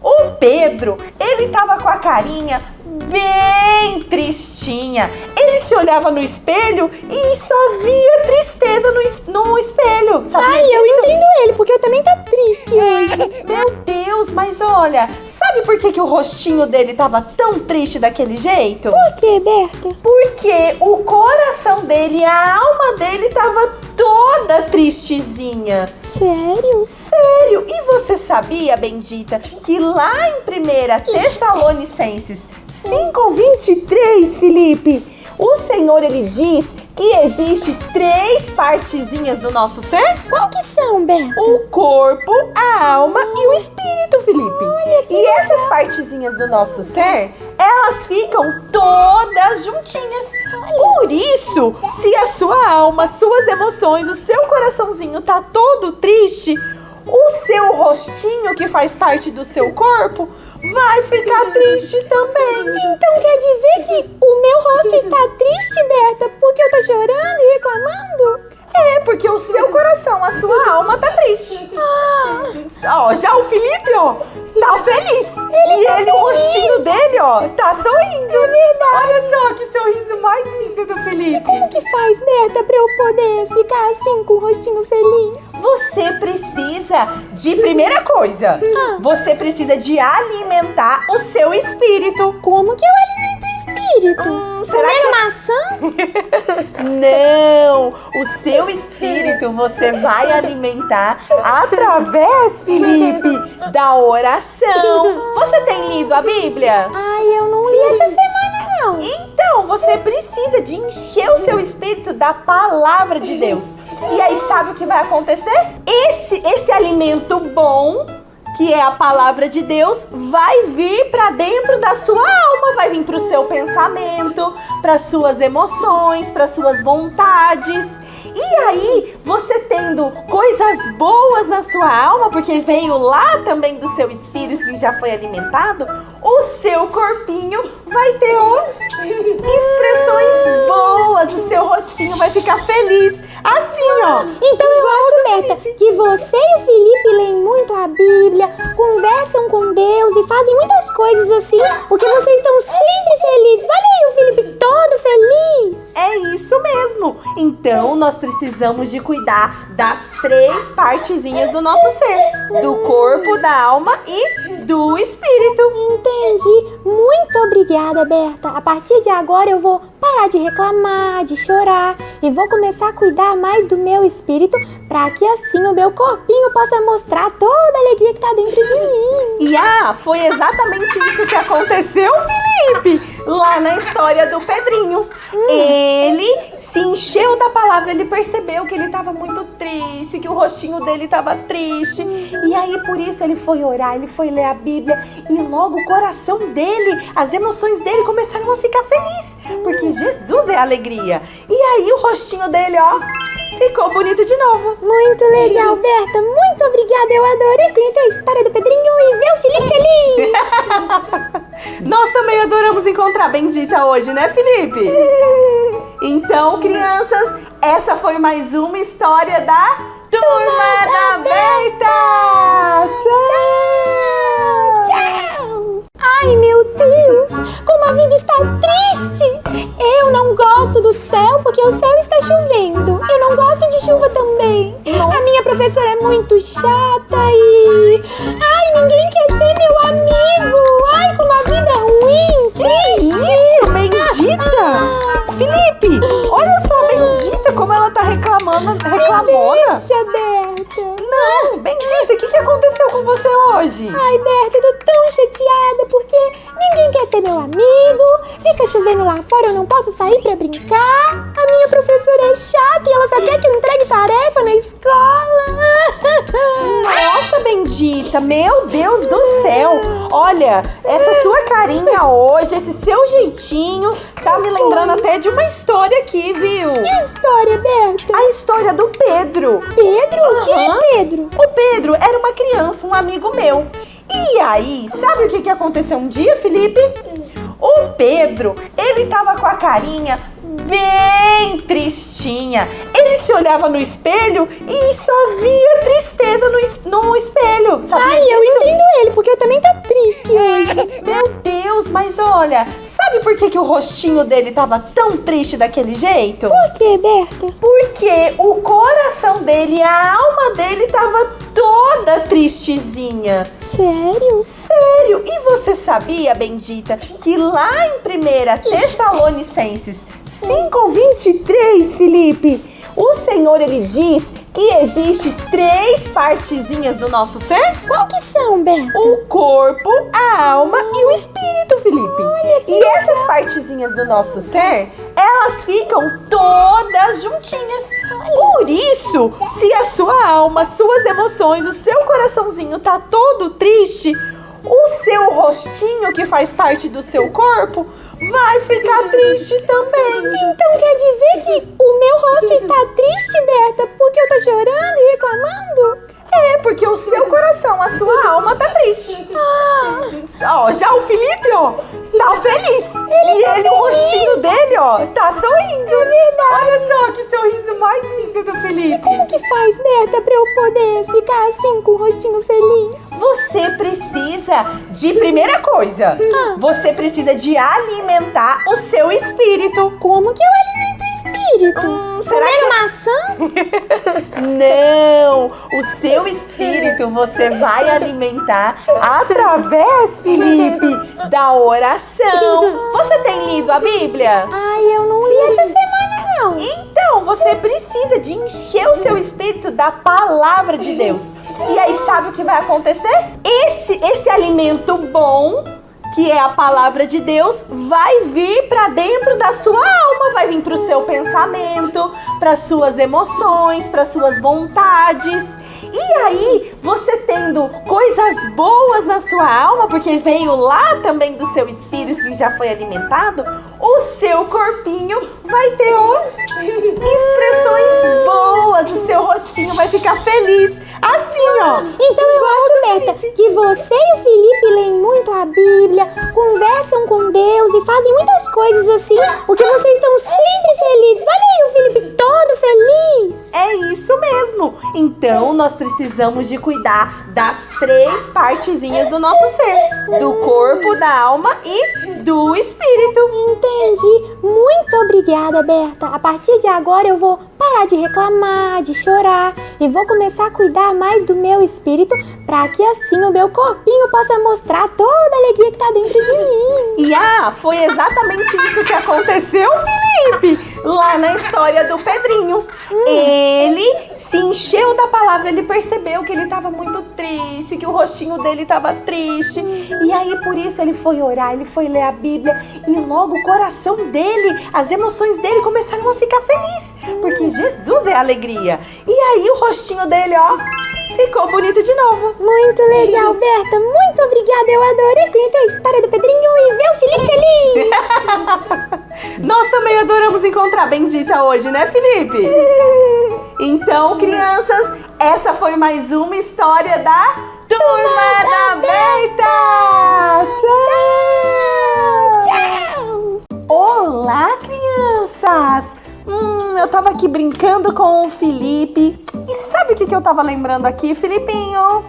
O Pedro, ele tava com a carinha bem tristinha. Ele se olhava no espelho e só via tristeza no espelho. Sabia disso? Eu entendo ele, porque eu também tô triste hoje. Meu Deus, mas olha, sabe por que o rostinho dele tava tão triste daquele jeito? Por que, Berta? Porque o coração dele, a alma dele tava toda tristezinha. Sério? Sério? E você sabia, bendita, que lá em 1 Tessalonicenses 5:23, Felipe, o Senhor, ele diz que existe 3 partezinhas do nosso ser? Qual que são, Berta? O corpo, a alma e o espírito, Felipe. E essas partezinhas do nosso ser, elas ficam todas juntinhas. Por isso, se a sua alma, suas emoções, o seu coraçãozinho tá todo triste, o seu rostinho, que faz parte do seu corpo, vai ficar triste também. Então quer dizer que o meu rosto está triste, Berta, porque eu tô chorando e reclamando? É, porque o seu coração, a sua alma tá triste. Ó, já o Felipe, ó, tá feliz. O rostinho dele, ó, tá sorrindo. É verdade. Olha só que sorriso mais lindo do Felipe. Como que faz, Berta, pra eu poder ficar assim com o rostinho feliz? Você precisa de, primeira coisa, você precisa de alimentar o seu espírito. Como que eu alimento o espírito? Será Comendo que... maçã? Não, o seu espírito você vai alimentar através, Felipe, da oração. Você tem lido a Bíblia? Ai, eu não li essa semana, não. Então, você precisa de encher o seu espírito da palavra de Deus. E aí, sabe o que vai acontecer? Esse alimento bom, que é a palavra de Deus, vai vir para dentro da sua alma, vai vir para o seu pensamento, para suas emoções, para suas vontades. E aí, você tendo coisas boas na sua alma, porque veio lá também do seu espírito que já foi alimentado, o seu corpinho vai ter expressões boas, o seu rostinho vai ficar feliz. Assim, ó. Então eu acho, Berta, que você e o Felipe leem muito a Bíblia, conversam com Deus e fazem muitas coisas assim, porque vocês estão sempre felizes. Olha aí o Felipe todo feliz. É isso mesmo. Então, nós precisamos de cuidar das 3 partezinhas do nosso ser. Do corpo, da alma e do espírito. Entendi. Muito obrigada, Berta. A partir de agora eu vou parar de reclamar, de chorar e vou começar a cuidar mais do meu espírito para que assim o meu corpinho possa mostrar toda a alegria que tá dentro de mim. E foi exatamente isso que aconteceu, Felipe, lá na história do Pedrinho. Ele se encheu da palavra, ele percebeu que ele estava muito triste, que o rostinho dele estava triste. E aí, por isso, ele foi orar, ele foi ler a Bíblia e logo o coração dele, as emoções dele começaram a ficar felizes, porque Jesus é alegria. E aí, o rostinho dele, ó, ficou bonito de novo. Muito legal, Berta. Muito obrigada. Eu adorei conhecer a história do Pedrinho e ver o Felipe feliz. Nós também adoramos encontrar a Bendita hoje, né, Felipe? Então, crianças, essa foi mais uma história da Turma da Berta. Tchau! Tchau! Ai, meu Deus! Como a vida está triste! Eu não gosto do céu porque o céu está chovendo. Eu não gosto de chuva também. Nossa. A minha professora é muito chata e... Ai, ninguém quer ser meu amigo! Ai, como a vida é ruim! Triste! Isso, Bendita! Felipe, olha só a Bendita, como ela tá reclamona. Deixa, Berta! Não, Bendita, o que aconteceu com você hoje? Ai, Berta, eu tô tão chateada porque ninguém quer ser meu amigo, fica chovendo lá fora, eu não posso sair pra brincar. A minha professora é chata e ela só quer que eu entregue tarefa na escola. Nossa, Bendita, meu Deus do céu. Olha, essa sua carinha hoje, esse seu jeitinho, tá me lembrando até de uma história aqui, viu? Que história, Berta? A história do Pedro. Pedro? Quem é Pedro? O Pedro era uma criança, um amigo meu. E aí, sabe o que aconteceu um dia, Felipe? O Pedro, ele tava com a carinha bem tristinha. Ele se olhava no espelho e só via tristeza no espelho. Sabia Ai, eu disso? entendo ele, porque eu também tô triste hoje. Meu Deus, mas olha, Sabe por que o rostinho dele tava tão triste daquele jeito? Por que, Berta? Porque o coração dele, a alma dele tava toda tristezinha. Sério? Sério? E você sabia, bendita, que lá em 1 Tessalonicenses 5:23, Felipe, o Senhor, ele diz que existe 3 partezinhas do nosso ser? Qual que são, Berta? O corpo, a alma e o espírito, Felipe. E essas partezinhas do nosso ser, elas ficam todas juntinhas. Por isso, se a sua alma, suas emoções, o seu coraçãozinho tá todo triste, o seu rostinho, que faz parte do seu corpo, vai ficar triste também. Então quer dizer que o meu rosto está triste, Berta, porque eu tô chorando e reclamando? É, porque o seu coração, a sua alma tá triste. Ó, já o Felipe, ó, tá feliz. Ele o rostinho dele, ó, tá sorrindo. É verdade. Olha só que sorriso mais lindo do Felipe. Como que faz, Berta, pra eu poder ficar assim com o rostinho feliz? Você precisa de primeira coisa. Você precisa de alimentar o seu espírito. Como que eu alimento o espírito? Será Comendo que... maçã? Não, o seu espírito você vai alimentar através, Felipe, da oração. Você tem lido a Bíblia? Ai, eu não li essa semana, não. Então, você precisa de encher o seu espírito da palavra de Deus. E aí, sabe o que vai acontecer? Esse alimento bom, que é a palavra de Deus, vai vir para dentro da sua alma, vai vir para o seu pensamento, para suas emoções, para suas vontades. E aí, você tendo coisas boas na sua alma, porque veio lá também do seu espírito que já foi alimentado, o seu corpinho vai ter expressões boas, o seu rostinho vai ficar feliz. Assim, ó. Então eu acho, Berta, que você e o Felipe leem muito a Bíblia, conversam com Deus e fazem muitas coisas assim, porque vocês estão sempre felizes. Olha aí o Felipe todo feliz. É isso mesmo. Então, nós precisamos de cuidar das 3 partezinhas do nosso ser. Do corpo, da alma e do espírito. Entendi. Muito obrigada, Berta. A partir de agora eu vou parar de reclamar, de chorar e vou começar a cuidar mais do meu espírito para que assim o meu corpinho possa mostrar toda a alegria que tá dentro de mim. E foi exatamente isso que aconteceu, Felipe, lá na história do Pedrinho. Ele se encheu da palavra, ele percebeu que ele estava muito triste, que o rostinho dele estava triste. E aí, por isso, ele foi orar, ele foi ler a Bíblia e logo o coração dele, as emoções dele começaram a ficar felizes, porque Jesus é alegria. E aí, o rostinho dele, ó, ficou bonito de novo. Muito legal, Berta. Muito obrigada. Eu adorei conhecer a história do Pedrinho e ver o Felipe feliz. Nós também adoramos encontrar a Bendita hoje, né, Felipe? Então, crianças, essa foi mais uma história da Turma da Berta. Tchau. Olá, crianças. Eu tava aqui brincando com o Felipe. E sabe o que eu tava lembrando aqui, Filipinho?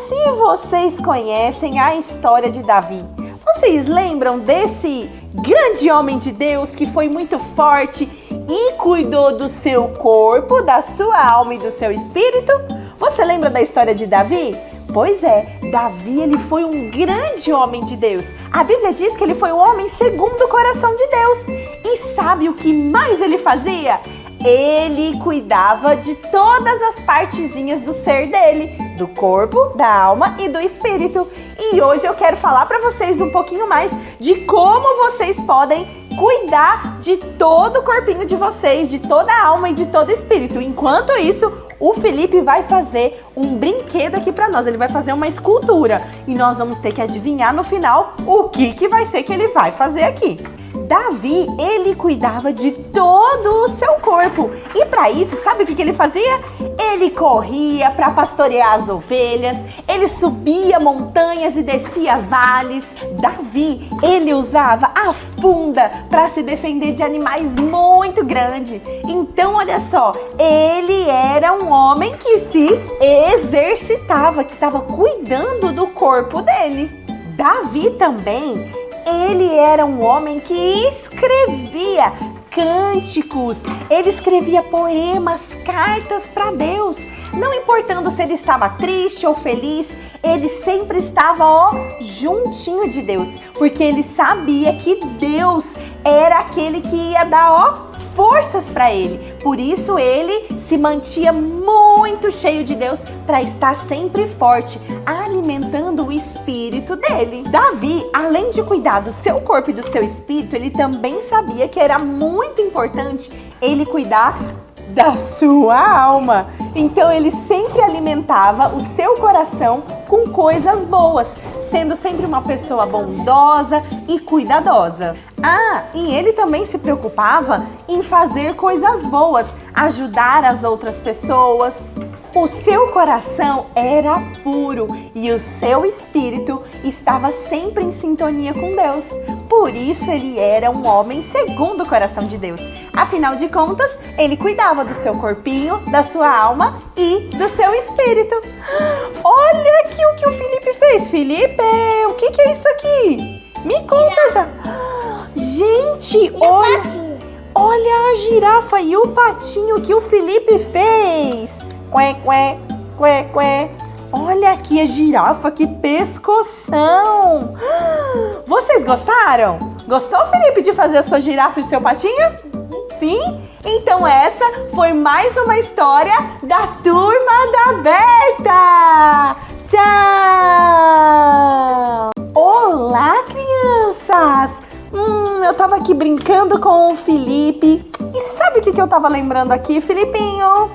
Se vocês conhecem a história de Davi, vocês lembram desse grande homem de Deus que foi muito forte e cuidou do seu corpo, da sua alma e do seu espírito? Você lembra da história de Davi? Pois é, Davi, ele foi um grande homem de Deus. A Bíblia diz que ele foi um homem segundo o coração de Deus. E sabe o que mais ele fazia? Ele cuidava de todas as partezinhas do ser dele, do corpo, da alma e do espírito. E hoje eu quero falar para vocês um pouquinho mais de como vocês podem cuidar de todo o corpinho de vocês, de toda a alma e de todo o espírito. Enquanto isso, o Felipe vai fazer um brinquedo aqui para nós. Ele vai fazer uma escultura e nós vamos ter que adivinhar no final o que vai ser que ele vai fazer aqui. Davi, ele cuidava de todo o seu corpo. E para isso, sabe o que ele fazia? Ele corria para pastorear as ovelhas, ele subia montanhas e descia vales. Davi, ele usava a funda para se defender de animais muito grandes. Então, olha só, ele era um homem que se exercitava, que estava cuidando do corpo dele. Davi também, ele era um homem que escrevia cânticos, ele escrevia poemas, cartas para Deus. Não importando se ele estava triste ou feliz, ele sempre estava juntinho de Deus, porque ele sabia que Deus era aquele que ia dar forças para ele. Por isso ele se mantinha muito cheio de Deus para estar sempre forte, alimentando o espírito dele. Davi, além de cuidar do seu corpo e do seu espírito, ele também sabia que era muito importante ele cuidar da sua alma. Então ele sempre alimentava o seu coração com coisas boas, sendo sempre uma pessoa bondosa e cuidadosa. E ele também se preocupava em fazer coisas boas, ajudar as outras pessoas. O seu coração era puro e o seu espírito estava sempre em sintonia com Deus. Por isso ele era um homem segundo o coração de Deus. Afinal de contas, ele cuidava do seu corpinho, da sua alma e do seu espírito. Olha aqui o que o Felipe fez. Felipe, o que é isso aqui? Me conta já. Gente, olha a girafa e o patinho que o Felipe fez. Quê, quê, quê, quê. Olha aqui a girafa, que pescoção! Vocês gostaram? Gostou, Felipe, de fazer a sua girafa e o seu patinho? Sim? Então essa foi mais uma história da Turma da Berta! Tchau! Olá, crianças! Eu tava aqui brincando com o Felipe. E sabe o que eu tava lembrando aqui, Filipinho?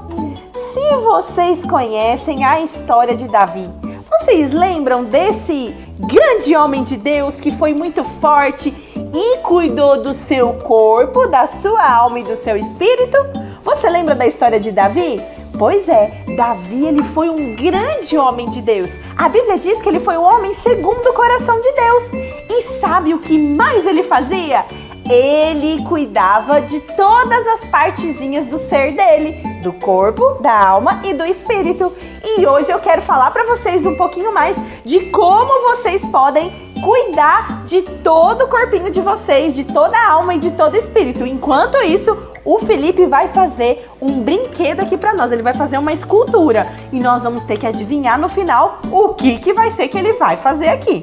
Se vocês conhecem a história de Davi, vocês lembram desse grande homem de Deus que foi muito forte e cuidou do seu corpo, da sua alma e do seu espírito? Você lembra da história de Davi? Pois é, Davi ele foi um grande homem de Deus. A Bíblia diz que ele foi um homem segundo o coração de Deus. E sabe o que mais ele fazia? Ele cuidava de todas as partezinhas do ser dele, do corpo, da alma e do espírito. E hoje eu quero falar para vocês um pouquinho mais de como vocês podem cuidar de todo o corpinho de vocês, de toda a alma e de todo o espírito. Enquanto isso, o Felipe vai fazer um brinquedo aqui para nós. Ele vai fazer uma escultura e nós vamos ter que adivinhar no final o que vai ser que ele vai fazer aqui.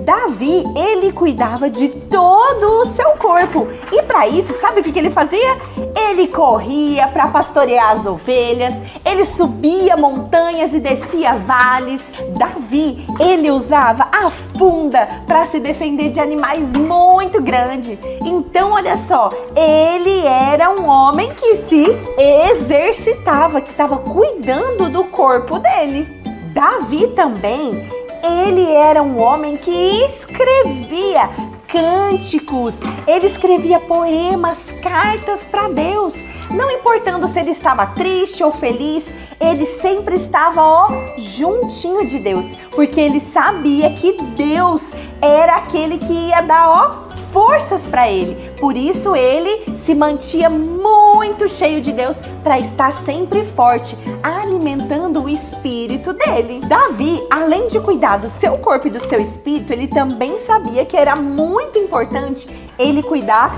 Davi, ele cuidava de todo o seu corpo. E para isso, sabe o que ele fazia? Ele corria para pastorear as ovelhas, ele subia montanhas e descia vales. Davi, ele usava a funda para se defender de animais muito grandes. Então, olha só, ele era um homem que se exercitava, que estava cuidando do corpo dele. Davi também, ele era um homem que escrevia cânticos, ele escrevia poemas, cartas para Deus. Não importando se ele estava triste ou feliz, ele sempre estava juntinho de Deus, porque ele sabia que Deus era aquele que ia dar forças para ele. Por isso ele se mantinha muito cheio de Deus para estar sempre forte, alimentando o espírito dele. Davi, além de cuidar do seu corpo e do seu espírito, ele também sabia que era muito importante ele cuidar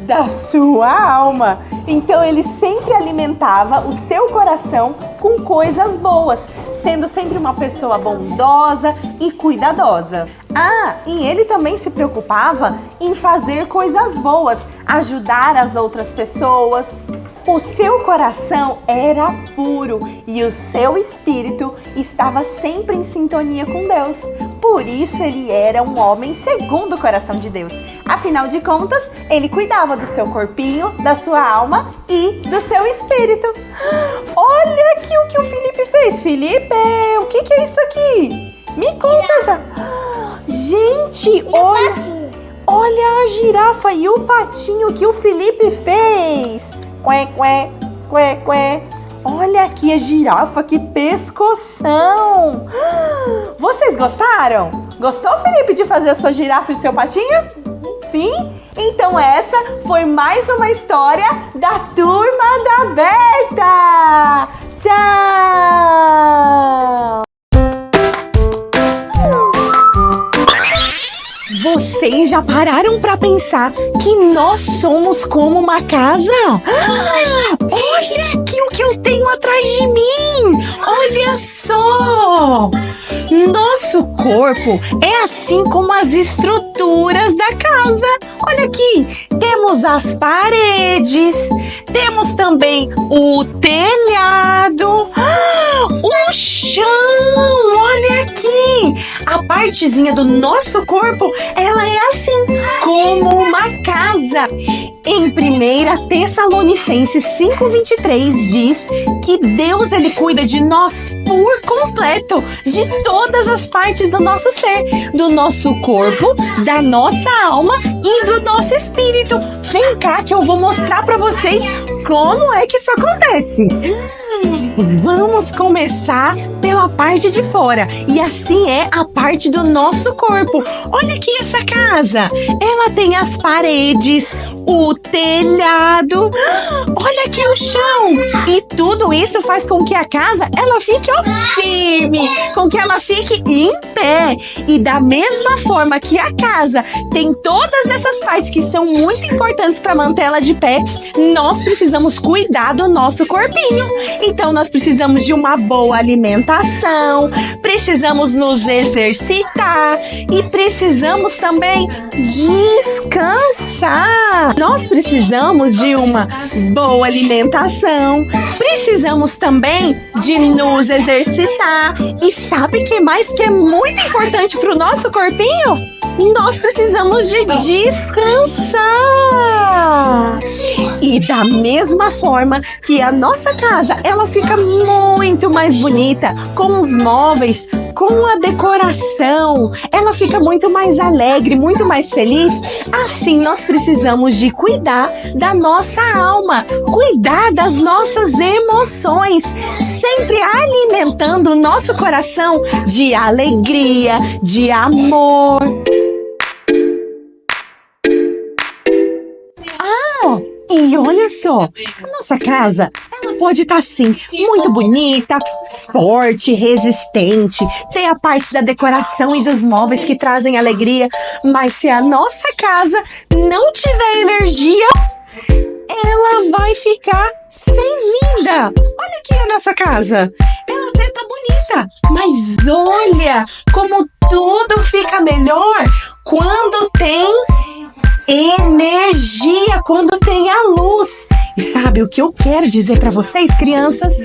da sua alma. Então ele sempre alimentava o seu coração com coisas boas, sendo sempre uma pessoa bondosa e cuidadosa. E ele também se preocupava em fazer coisas boas, ajudar as outras pessoas. O seu coração era puro e o seu espírito estava sempre em sintonia com Deus. Por isso ele era um homem segundo o coração de Deus. Afinal de contas, ele cuidava do seu corpinho, da sua alma e do seu espírito. Olha aqui o que o Felipe fez. Felipe, o que é isso aqui? Me conta já. Gente, olha a girafa e o patinho que o Felipe fez. Quê, quê, quê, quê. Olha aqui a girafa, que pescoção! Vocês gostaram? Gostou, Felipe, de fazer a sua girafa e o seu patinho? Sim? Então essa foi mais uma história da Turma da Berta! Tchau! Vocês já pararam para pensar que nós somos como uma casa? Olha aqui o que eu tenho atrás de mim! Olha só! Nosso corpo é assim como as estruturas da casa. Olha aqui, temos as paredes, temos também o telhado, o chão. Olha aqui, a partezinha do nosso corpo, ela é assim, como uma casa. Em 1 Tessalonicenses 5:23 diz que Deus, ele cuida de nós por completo, de todas as partes do nosso ser, do nosso corpo, da nossa alma e do nosso espírito. Vem cá que eu vou mostrar para vocês como é que isso acontece. Vamos começar pela parte de fora, e assim é a parte do nosso corpo. Olha aqui essa casa, ela tem as paredes, o telhado, olha aqui o chão, e tudo isso faz com que a casa, ela fique firme, com que ela fique em pé. E da mesma forma que a casa tem todas essas partes que são muito importantes para manter ela de pé, nós precisamos cuidar do nosso corpinho. Então nós precisamos de uma boa alimentação, precisamos nos exercitar e precisamos também descansar. Nós precisamos de uma boa alimentação, precisamos também de nos exercitar. E sabe o que mais que é muito importante para o nosso corpinho? Nós precisamos de descansar. E da mesma forma que a nossa casa, ela fica muito mais bonita com os móveis, com a decoração, ela fica muito mais alegre, muito mais feliz. Assim nós precisamos de cuidar da nossa alma, cuidar das nossas emoções, sempre alimentando o nosso coração de alegria, de amor. E olha só, a nossa casa, ela pode estar assim, muito bonita, forte, resistente, tem a parte da decoração e dos móveis que trazem alegria, mas se a nossa casa não tiver energia, ela vai ficar sem vida. Olha aqui a nossa casa, ela até tá bonita, mas olha como tudo fica melhor quando tem energia, quando tem a luz. E sabe o que eu quero dizer para vocês, crianças?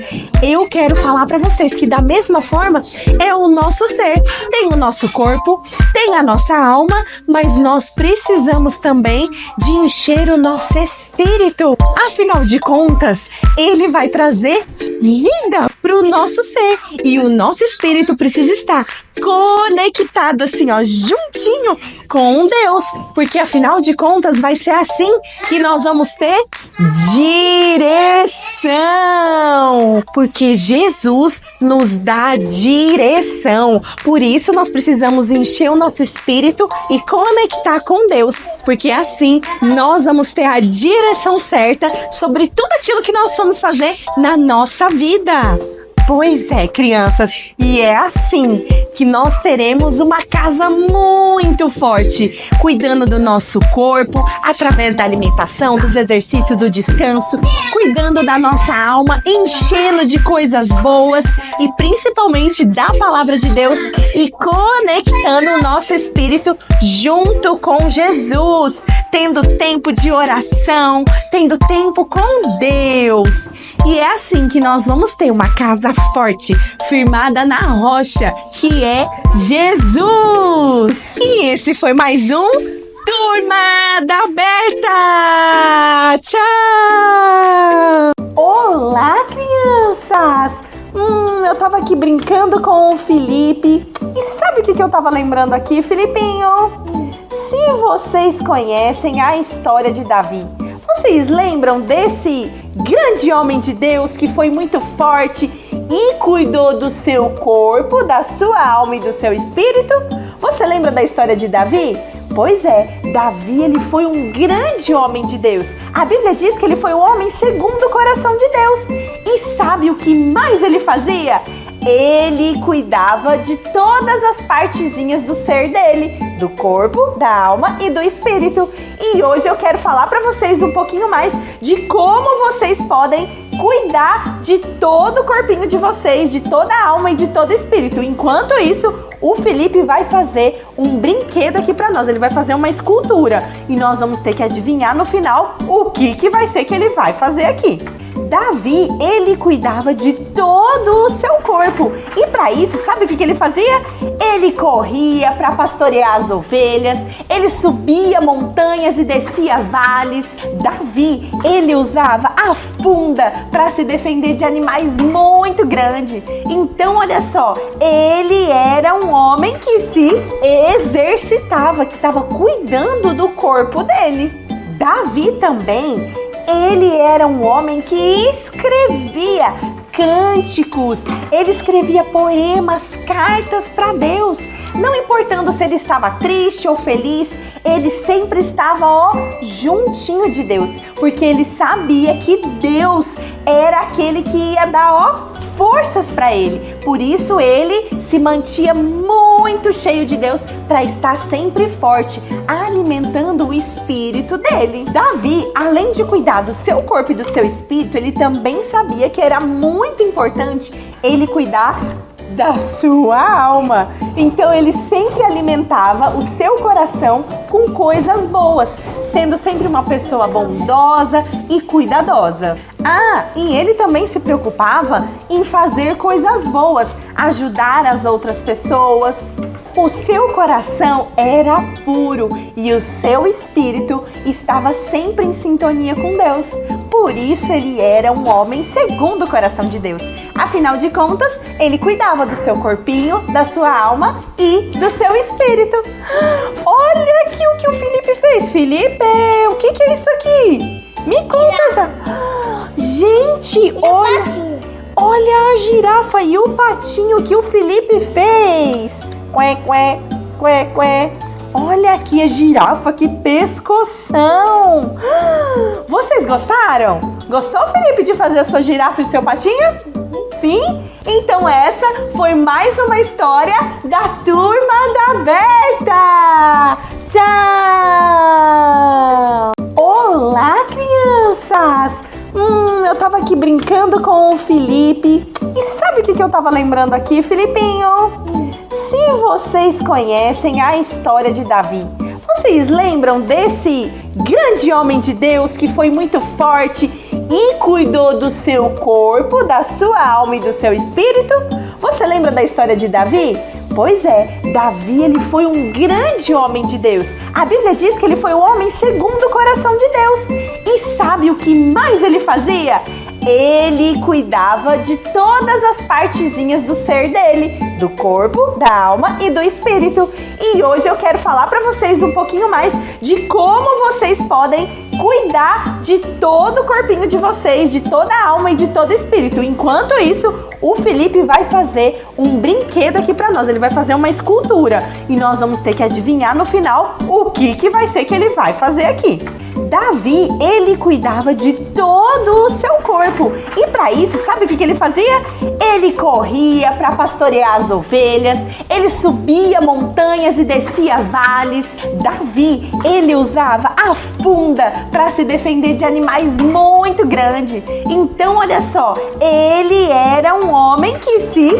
Eu quero falar para vocês que da mesma forma é o nosso ser. Tem o nosso corpo, tem a nossa alma, mas nós precisamos também de encher o nosso espírito. Afinal de contas, ele vai trazer vida pro nosso ser. E o nosso espírito precisa estar conectado assim, ó, juntinho com Deus. Porque afinal de contas vai ser assim que nós vamos ter direção. Porque Jesus nos dá direção. Por isso nós precisamos encher o nosso espírito e conectar com Deus. Porque assim nós vamos ter a direção certa sobre tudo aquilo que nós vamos fazer na nossa vida. Pois é, crianças, e é assim que nós teremos uma casa muito forte, cuidando do nosso corpo, através da alimentação, dos exercícios, do descanso, cuidando da nossa alma, enchendo de coisas boas e principalmente da palavra de Deus e conectando o nosso espírito junto com Jesus, tendo tempo de oração, tendo tempo com Deus. E é assim que nós vamos ter uma casa forte, firmada na rocha, que é Jesus. E esse foi mais um Turma da Berta. Tchau! Olá, crianças! Eu tava aqui brincando com o Felipe. E sabe o que eu tava lembrando aqui, Filipinho? Se vocês conhecem a história de Davi, vocês lembram desse grande homem de Deus que foi muito forte e cuidou do seu corpo, da sua alma e do seu espírito? Você lembra da história de Davi? Pois é, Davi, ele foi um grande homem de Deus. A Bíblia diz que ele foi um homem segundo o coração de Deus. E sabe o que mais ele fazia? Ele cuidava de todas as partezinhas do ser dele, do corpo, da alma e do espírito. E hoje eu quero falar para vocês um pouquinho mais de como vocês podem cuidar de todo o corpinho de vocês, de toda a alma e de todo o espírito. Enquanto isso, o Felipe vai fazer um brinquedo aqui para nós. Ele vai fazer uma escultura e nós vamos ter que adivinhar no final o que vai ser que ele vai fazer aqui. Davi, ele cuidava de todo o seu corpo. E para isso, sabe o que ele fazia? Ele corria para pastorear as ovelhas, ele subia montanhas e descia vales. Davi, ele usava a funda para se defender de animais muito grandes. Então, olha só, ele era um homem que se exercitava, que estava cuidando do corpo dele. Davi também, ele era um homem que escrevia cânticos, ele escrevia poemas, cartas para Deus. Não importando se ele estava triste ou feliz, ele sempre estava juntinho de Deus, porque ele sabia que Deus era aquele que ia dar forças para ele. Por isso ele se mantinha muito cheio de Deus para estar sempre forte, alimentando o espírito dele. Davi, além de cuidar do seu corpo e do seu espírito, ele também sabia que era muito importante ele cuidar da sua alma. Então ele sempre alimentava o seu coração com coisas boas, sendo sempre uma pessoa bondosa e cuidadosa. E ele também se preocupava em fazer coisas boas, ajudar as outras pessoas. O seu coração era puro e o seu espírito estava sempre em sintonia com Deus. Por isso ele era um homem segundo o coração de Deus. Afinal de contas, ele cuidava do seu corpinho, da sua alma e do seu espírito. Olha aqui o que o Felipe fez. Felipe, o que é isso aqui? Me conta já. Gente, olha a girafa e o patinho que o Felipe fez. Qué, qué, qué, qué. Olha aqui a girafa, que pescoção! Vocês gostaram? Gostou, Felipe, de fazer a sua girafa e seu patinho? Sim? Então essa foi mais uma história da Turma da Berta! Tchau! Olá, crianças! Eu tava aqui brincando com o Felipe. E sabe o que eu tava lembrando aqui, Filipinho? Se vocês conhecem a história de Davi, vocês lembram desse grande homem de Deus que foi muito forte e cuidou do seu corpo, da sua alma e do seu espírito? Você lembra da história de Davi? Pois é, Davi, ele foi um grande homem de Deus. A Bíblia diz que ele foi um homem segundo o coração de Deus. E sabe o que mais ele fazia? Ele cuidava de todas as partezinhas do ser dele, do corpo, da alma e do espírito. E hoje eu quero falar para vocês um pouquinho mais de como vocês podem cuidar de todo o corpinho de vocês, de toda a alma e de todo o espírito. Enquanto isso, o Felipe vai fazer um brinquedo aqui para nós. Ele vai fazer uma escultura e nós vamos ter que adivinhar no final o que vai ser que ele vai fazer aqui. Davi, ele cuidava de todo o seu corpo. E para isso, sabe o que ele fazia? Ele corria para pastorear as ovelhas, ele subia montanhas e descia vales. Davi, ele usava a funda para se defender de animais muito grandes. Então, olha só, ele era um homem que se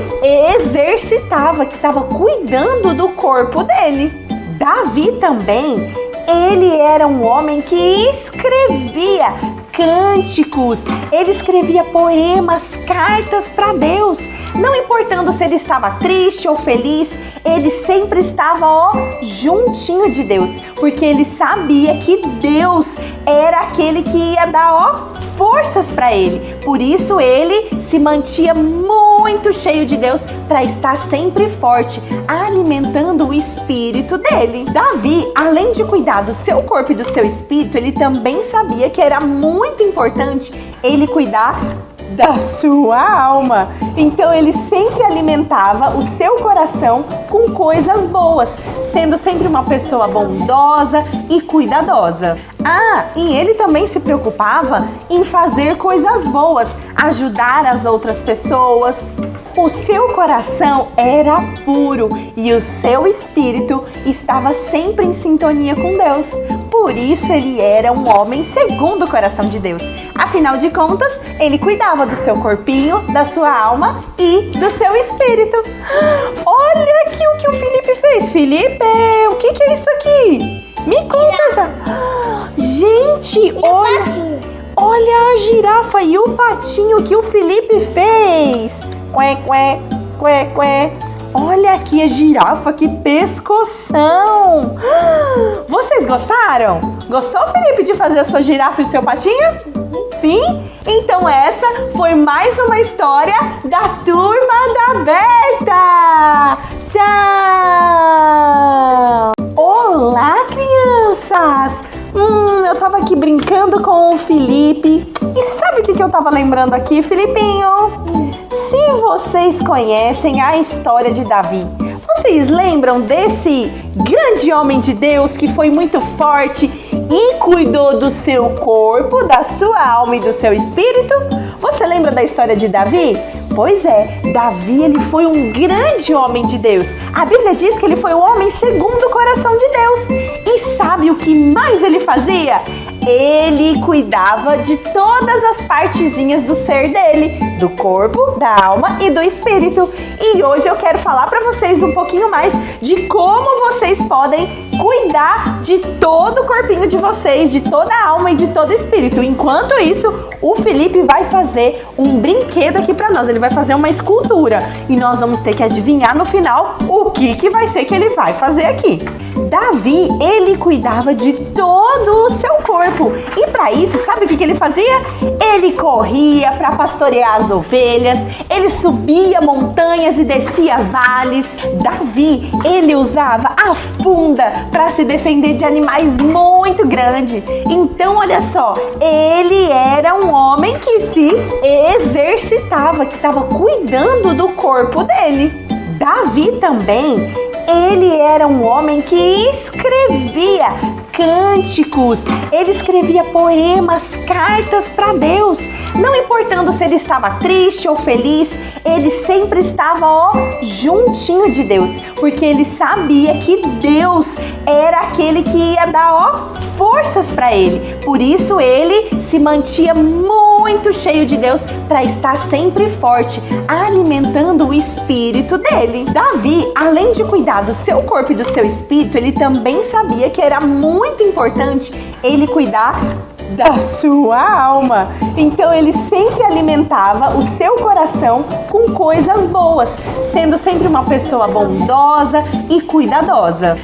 exercitava, que estava cuidando do corpo dele. Davi também, ele era um homem que escrevia cânticos, ele escrevia poemas, cartas para Deus. Não importando se ele estava triste ou feliz, ele sempre estava juntinho de Deus, porque ele sabia que Deus era aquele que ia dar forças para ele. Por isso ele se mantinha muito cheio de Deus para estar sempre forte, alimentando o espírito dele. Davi, além de cuidar do seu corpo e do seu espírito, ele também sabia que era muito importante ele cuidar da sua alma. Então ele sempre alimentava o seu coração com coisas boas, sendo sempre uma pessoa bondosa e cuidadosa. E ele também se preocupava em fazer coisas boas, ajudar as outras pessoas. O seu coração era puro e o seu espírito estava sempre em sintonia com Deus. Por isso ele era um homem segundo o coração de Deus. Afinal de contas, ele cuidava do seu corpinho, da sua alma e do seu espírito. Olha aqui o que o Felipe fez. Felipe, o que é isso aqui? Me conta já. Gente, olha a girafa e o patinho que o Felipe fez. Qué, qué, qué, qué. Olha aqui a girafa, que pescoção! Vocês gostaram? Gostou, Felipe, de fazer a sua girafa e seu patinho? Sim? Então essa foi mais uma história da Turma da Berta! Tchau! Olá, crianças! Eu tava aqui brincando com o Felipe. E sabe o que eu tava lembrando aqui, Filipinho? Se vocês conhecem a história de Davi, vocês lembram desse grande homem de Deus que foi muito forte e cuidou do seu corpo, da sua alma e do seu espírito? Você lembra da história de Davi? Pois é, Davi ele foi um grande homem de Deus. A Bíblia diz que ele foi um homem segundo o coração de Deus. E sabe o que mais ele fazia? Ele cuidava de todas as partezinhas do ser dele, do corpo, da alma e do espírito. E hoje eu quero falar para vocês um pouquinho mais de como vocês podem cuidar de todo o corpinho de vocês, de toda a alma e de todo o espírito. Enquanto isso, o Felipe vai fazer um brinquedo aqui para nós. Ele vai fazer uma escultura e nós vamos ter que adivinhar no final o que vai ser que ele vai fazer aqui. Davi, ele cuidava de todo o seu corpo. E para isso, sabe o que ele fazia? Ele corria para pastorear as ovelhas, ele subia montanhas e descia vales. Davi, ele usava a funda para se defender de animais muito grandes. Então, olha só, ele era um homem que se exercitava, que estava cuidando do corpo dele. Davi também, ele era um homem que escrevia cânticos, ele escrevia poemas, cartas para Deus. Não importando se ele estava triste ou feliz, ele sempre estava juntinho de Deus, porque ele sabia que Deus era aquele que ia dar forças para ele. Por isso ele se mantinha muito cheio de Deus para estar sempre forte, alimentando o espírito dele. Davi, além de cuidar do seu corpo e do seu espírito, ele também sabia que era muito importante ele cuidar da sua alma. Então ele sempre alimentava o seu coração com coisas boas, sendo sempre uma pessoa bondosa e cuidadosa.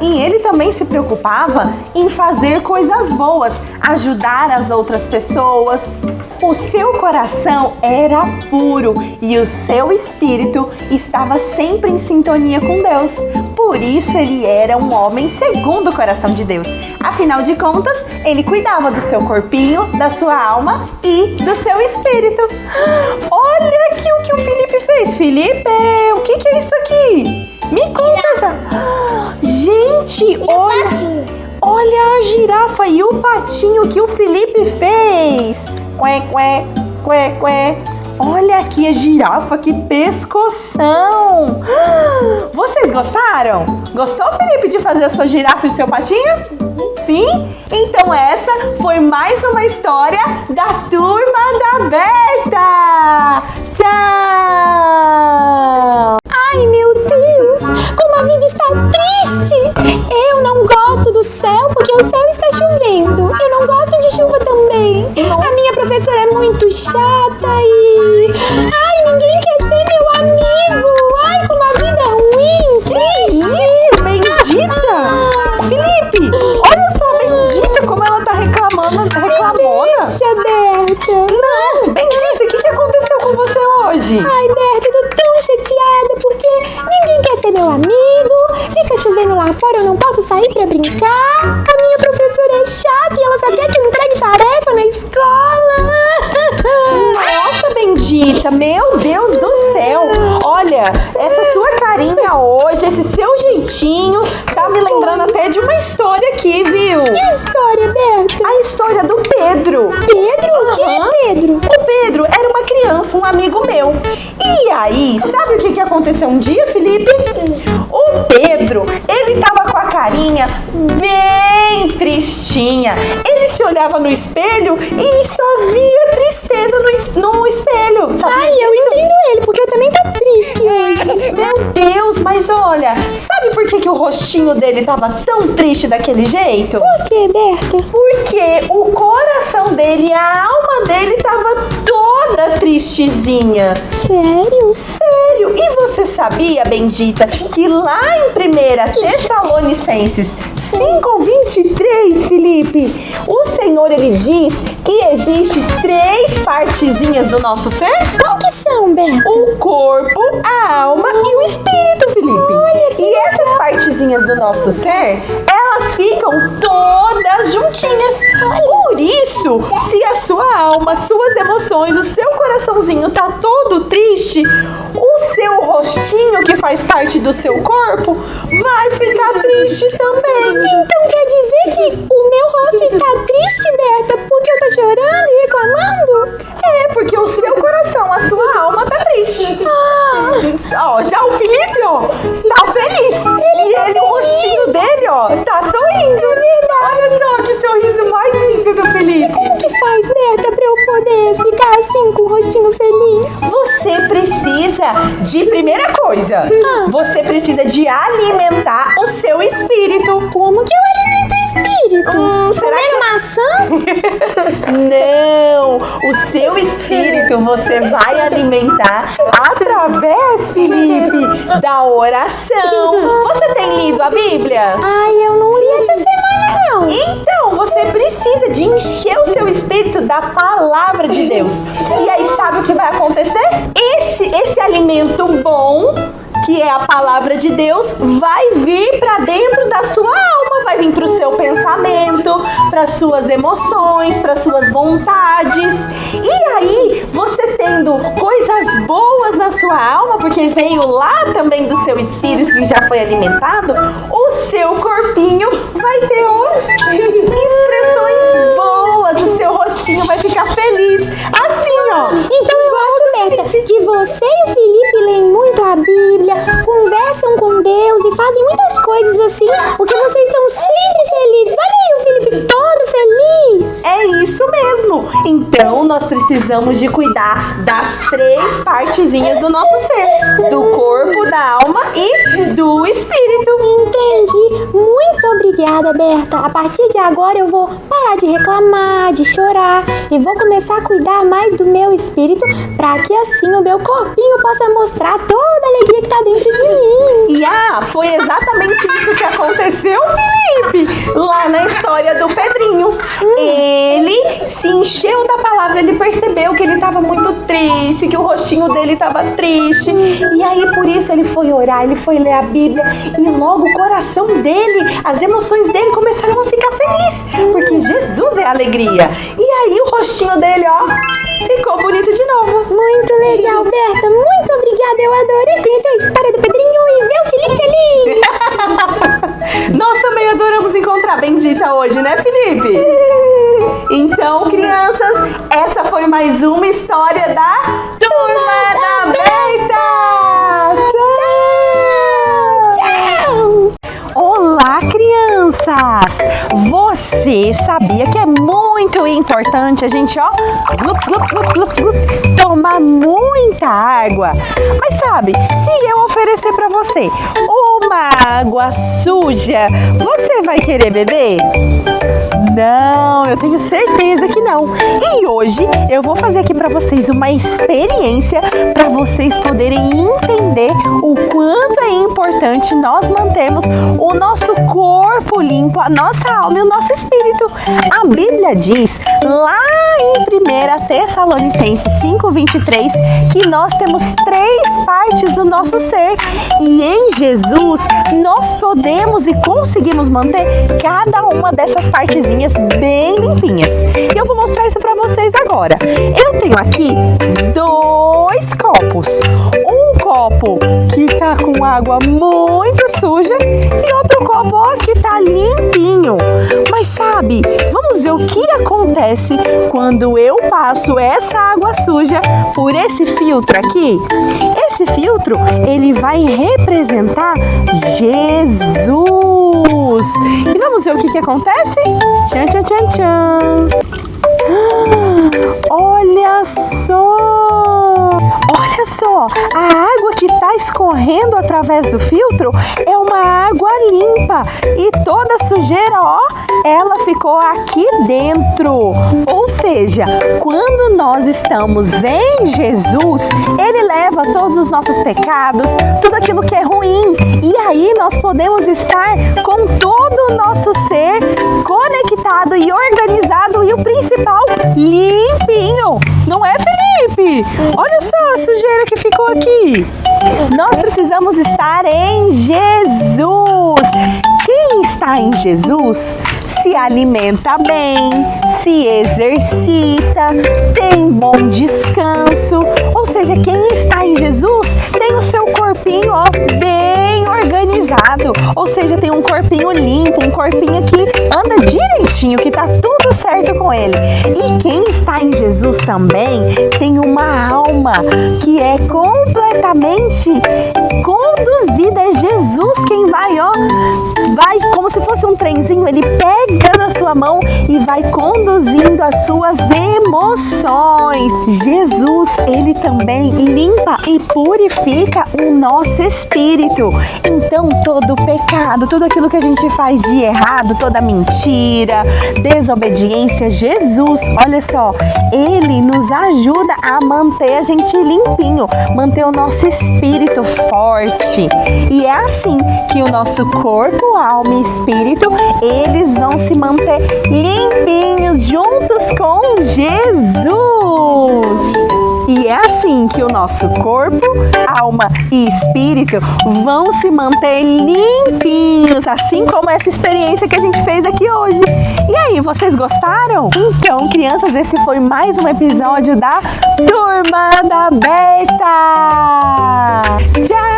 E ele também se preocupava em fazer coisas boas, ajudar as outras pessoas. O seu coração era puro e o seu espírito estava sempre em sintonia com Deus. Por isso ele era um homem segundo o coração de Deus. Afinal de contas, ele cuidava do seu corpinho, da sua alma e do seu espírito. Olha aqui o que o Felipe fez. Felipe, o que é isso aqui? Me conta já. Gente, olha a girafa e o patinho que o Felipe fez. Qué, qué, qué, qué. Olha aqui a girafa, que pescoção! Vocês gostaram? Gostou, Felipe, de fazer a sua girafa e seu patinho? Sim? Então essa foi mais uma história da Turma da Berta! Tchau! Ai, meu Deus, como a vida está triste! Eu não gosto do céu porque o céu está chovendo. Eu não gosto de chuva também. Nossa. A minha professora é muito chata e... Ai, ninguém quer ser meu amigo. Ai, como a vida é ruim, triste. Bendita! Felipe, olha só a Bendita como ela tá reclamona. Deixa, Berta. Não, Bendita, o que aconteceu com você hoje? Ai, Berta, eu tô tão chateada porque ninguém quer ser meu amigo. Fica chovendo lá fora, eu não posso sair pra brincar. A minha professora é chata e ela só quer que eu entregue tarefa na escola. Nossa, Bendita, meu Deus do céu. Olha, essa sua carinha hoje, esse seu jeitinho, tá me lembrando até de uma história aqui, viu? Que história, Berta? A história do Pedro. Pedro? Quem é Pedro? O Pedro era uma criança, um amigo meu. E aí, sabe o que aconteceu um dia, Felipe? O Pedro, ele tava com a carinha bem tristinha. Ele se olhava no espelho e só via tristeza no espelho. Sabia Ai, eu disso? entendo ele, porque eu também tô triste hoje. Meu Deus, mas olha, sabe por que o rostinho dele tava tão triste daquele jeito? Por que, Berta? Porque o coração dele, a alma dele tava toda tristezinha. Sério? Sério? E você sabia, bendita, que lá em 1 Tessalonicenses 5:23, Felipe, o Senhor, ele diz que existe 3 partezinhas do nosso ser? Qual que são, Berta? O corpo, a alma e o espírito, Felipe. E essas partezinhas do nosso ser, elas ficam todas juntinhas. Por isso, se a sua alma, suas emoções, o seu coraçãozinho tá todo triste, o seu rostinho, que faz parte do seu corpo, vai ficar triste também. Então quer dizer que o meu rosto está triste, Berta, porque eu tô chorando e reclamando? É, porque o seu coração, a sua alma tá triste. Ó, já o Felipe, ó, tá feliz. O rostinho dele, ó, tá sorrindo. É verdade. Olha só que sorriso mais lindo do Felipe. Como que faz, Berta, pra eu poder ficar assim com o rostinho feliz? Você precisa de primeira coisa. Você precisa de alimentar o seu espírito. Como que eu alimento o espírito? Será Comendo maçã? Não, o seu espírito você vai alimentar através, Felipe, da oração. Você tem lido a Bíblia? Ai, eu não li essa semana, não. Então, você precisa de encher o seu espírito da palavra de Deus. E aí, sabe o que vai acontecer? Esse alimento bom, que é a palavra de Deus, vai vir para dentro da sua alma, vai vir para o seu pensamento, para suas emoções, para suas vontades. E aí, você tendo coisas boas na sua alma, porque veio lá também do seu espírito que já foi alimentado, o seu corpinho vai ter expressões boas, o seu rostinho vai ficar feliz. Assim, ó. Então eu acho, Berta, que você e o Felipe leem muito a Bíblia, conversam com Deus e fazem muitas coisas assim, porque vocês estão sempre felizes. Olha aí o Felipe todo feliz. É isso mesmo. Então, nós precisamos de cuidar das 3 partezinhas do nosso ser. Do corpo, da alma e do espírito. Entendi. Muito obrigada, Berta. A partir de agora eu vou parar de reclamar, de chorar e vou começar a cuidar mais do meu espírito para que assim o meu corpinho possa mostrar toda a alegria que tá dentro de mim. E foi exatamente isso que aconteceu, Felipe, lá na história do Pedrinho. Ele se encheu da palavra, ele percebeu que ele estava muito triste, que o rostinho dele estava triste. E aí, por isso, ele foi orar, ele foi ler a Bíblia. E logo o coração dele, as emoções dele começaram a ficar felizes, porque Jesus é alegria. E aí, o rostinho dele, ó, ficou bonito de novo. Muito legal, Berta. Muito obrigada. Eu adorei conhecer a história do Pedrinho e ver o Felipe feliz. Nós também adoramos encontrar a Bendita hoje, né, Felipe? Então, crianças, essa foi mais uma história da Turma da Berta! Tchau! Olá, crianças! Você sabia que é muito importante a gente, ó, tomar muita água? Mas sabe, se eu oferecer pra você uma água suja, você vai querer beber? Não, eu tenho certeza que não. E hoje eu vou fazer aqui pra vocês uma experiência para vocês poderem entender o quanto é importante nós mantermos o nosso corpo limpo, a nossa alma e o nosso espírito. A Bíblia diz lá em 1 Tessalonicenses 5:23 que nós temos 3 partes do nosso ser e em Jesus nós podemos e conseguimos manter cada uma dessas partezinhas bem limpinhas. E eu vou mostrar isso pra vocês agora. Eu tenho aqui 2 copos. Um copo que tá com água muito suja e outro copo, ó, que tá limpinho. Mas sabe, vamos ver o que acontece acontece quando eu passo essa água suja por esse filtro aqui? Esse filtro, ele vai representar Jesus. E vamos ver o que acontece? Tchan, tchan, tchan, tchan. Olha só! Olha só! A água que está escorrendo através do filtro é uma água limpa. E toda a sujeira, ó, ela ficou aqui dentro. Ou seja, quando nós estamos em Jesus, Ele leva todos os nossos pecados, tudo aquilo que é ruim. E aí nós podemos estar com todo o nosso ser conectado e organizado. E o principal, limpinho. Não é, Felipe? Olha só a sujeira que ficou aqui. Nós precisamos estar em Jesus. Quem está em Jesus se alimenta bem, se exercita, tem bom descanso. Ou seja, quem está em Jesus tem o seu corpinho, ó, bem organizado. Ou seja, tem um corpinho limpo, um corpinho que anda direitinho, que tá tudo certo com ele. E quem está em Jesus também tem uma alma que é completamente conduzida. É Jesus quem vai, ó, vai como se fosse um trenzinho, ele pega na sua mão e vai conduzindo as suas emoções. Jesus, ele também limpa e purifica o nosso espírito. Então, todo pecado, tudo aquilo que a gente faz de errado, toda mentira, desobediência, Jesus, olha só, ele nos ajuda a manter a gente limpinho, manter o nosso espírito forte. E é assim que o nosso corpo, alma e espírito, eles vão se manter limpinhos juntos com Jesus. E é assim que o nosso corpo, alma e espírito vão se manter limpinhos, assim como essa experiência que a gente fez aqui hoje. E aí, vocês gostaram? Então, crianças, esse foi mais um episódio da Turma da Berta. Tchau!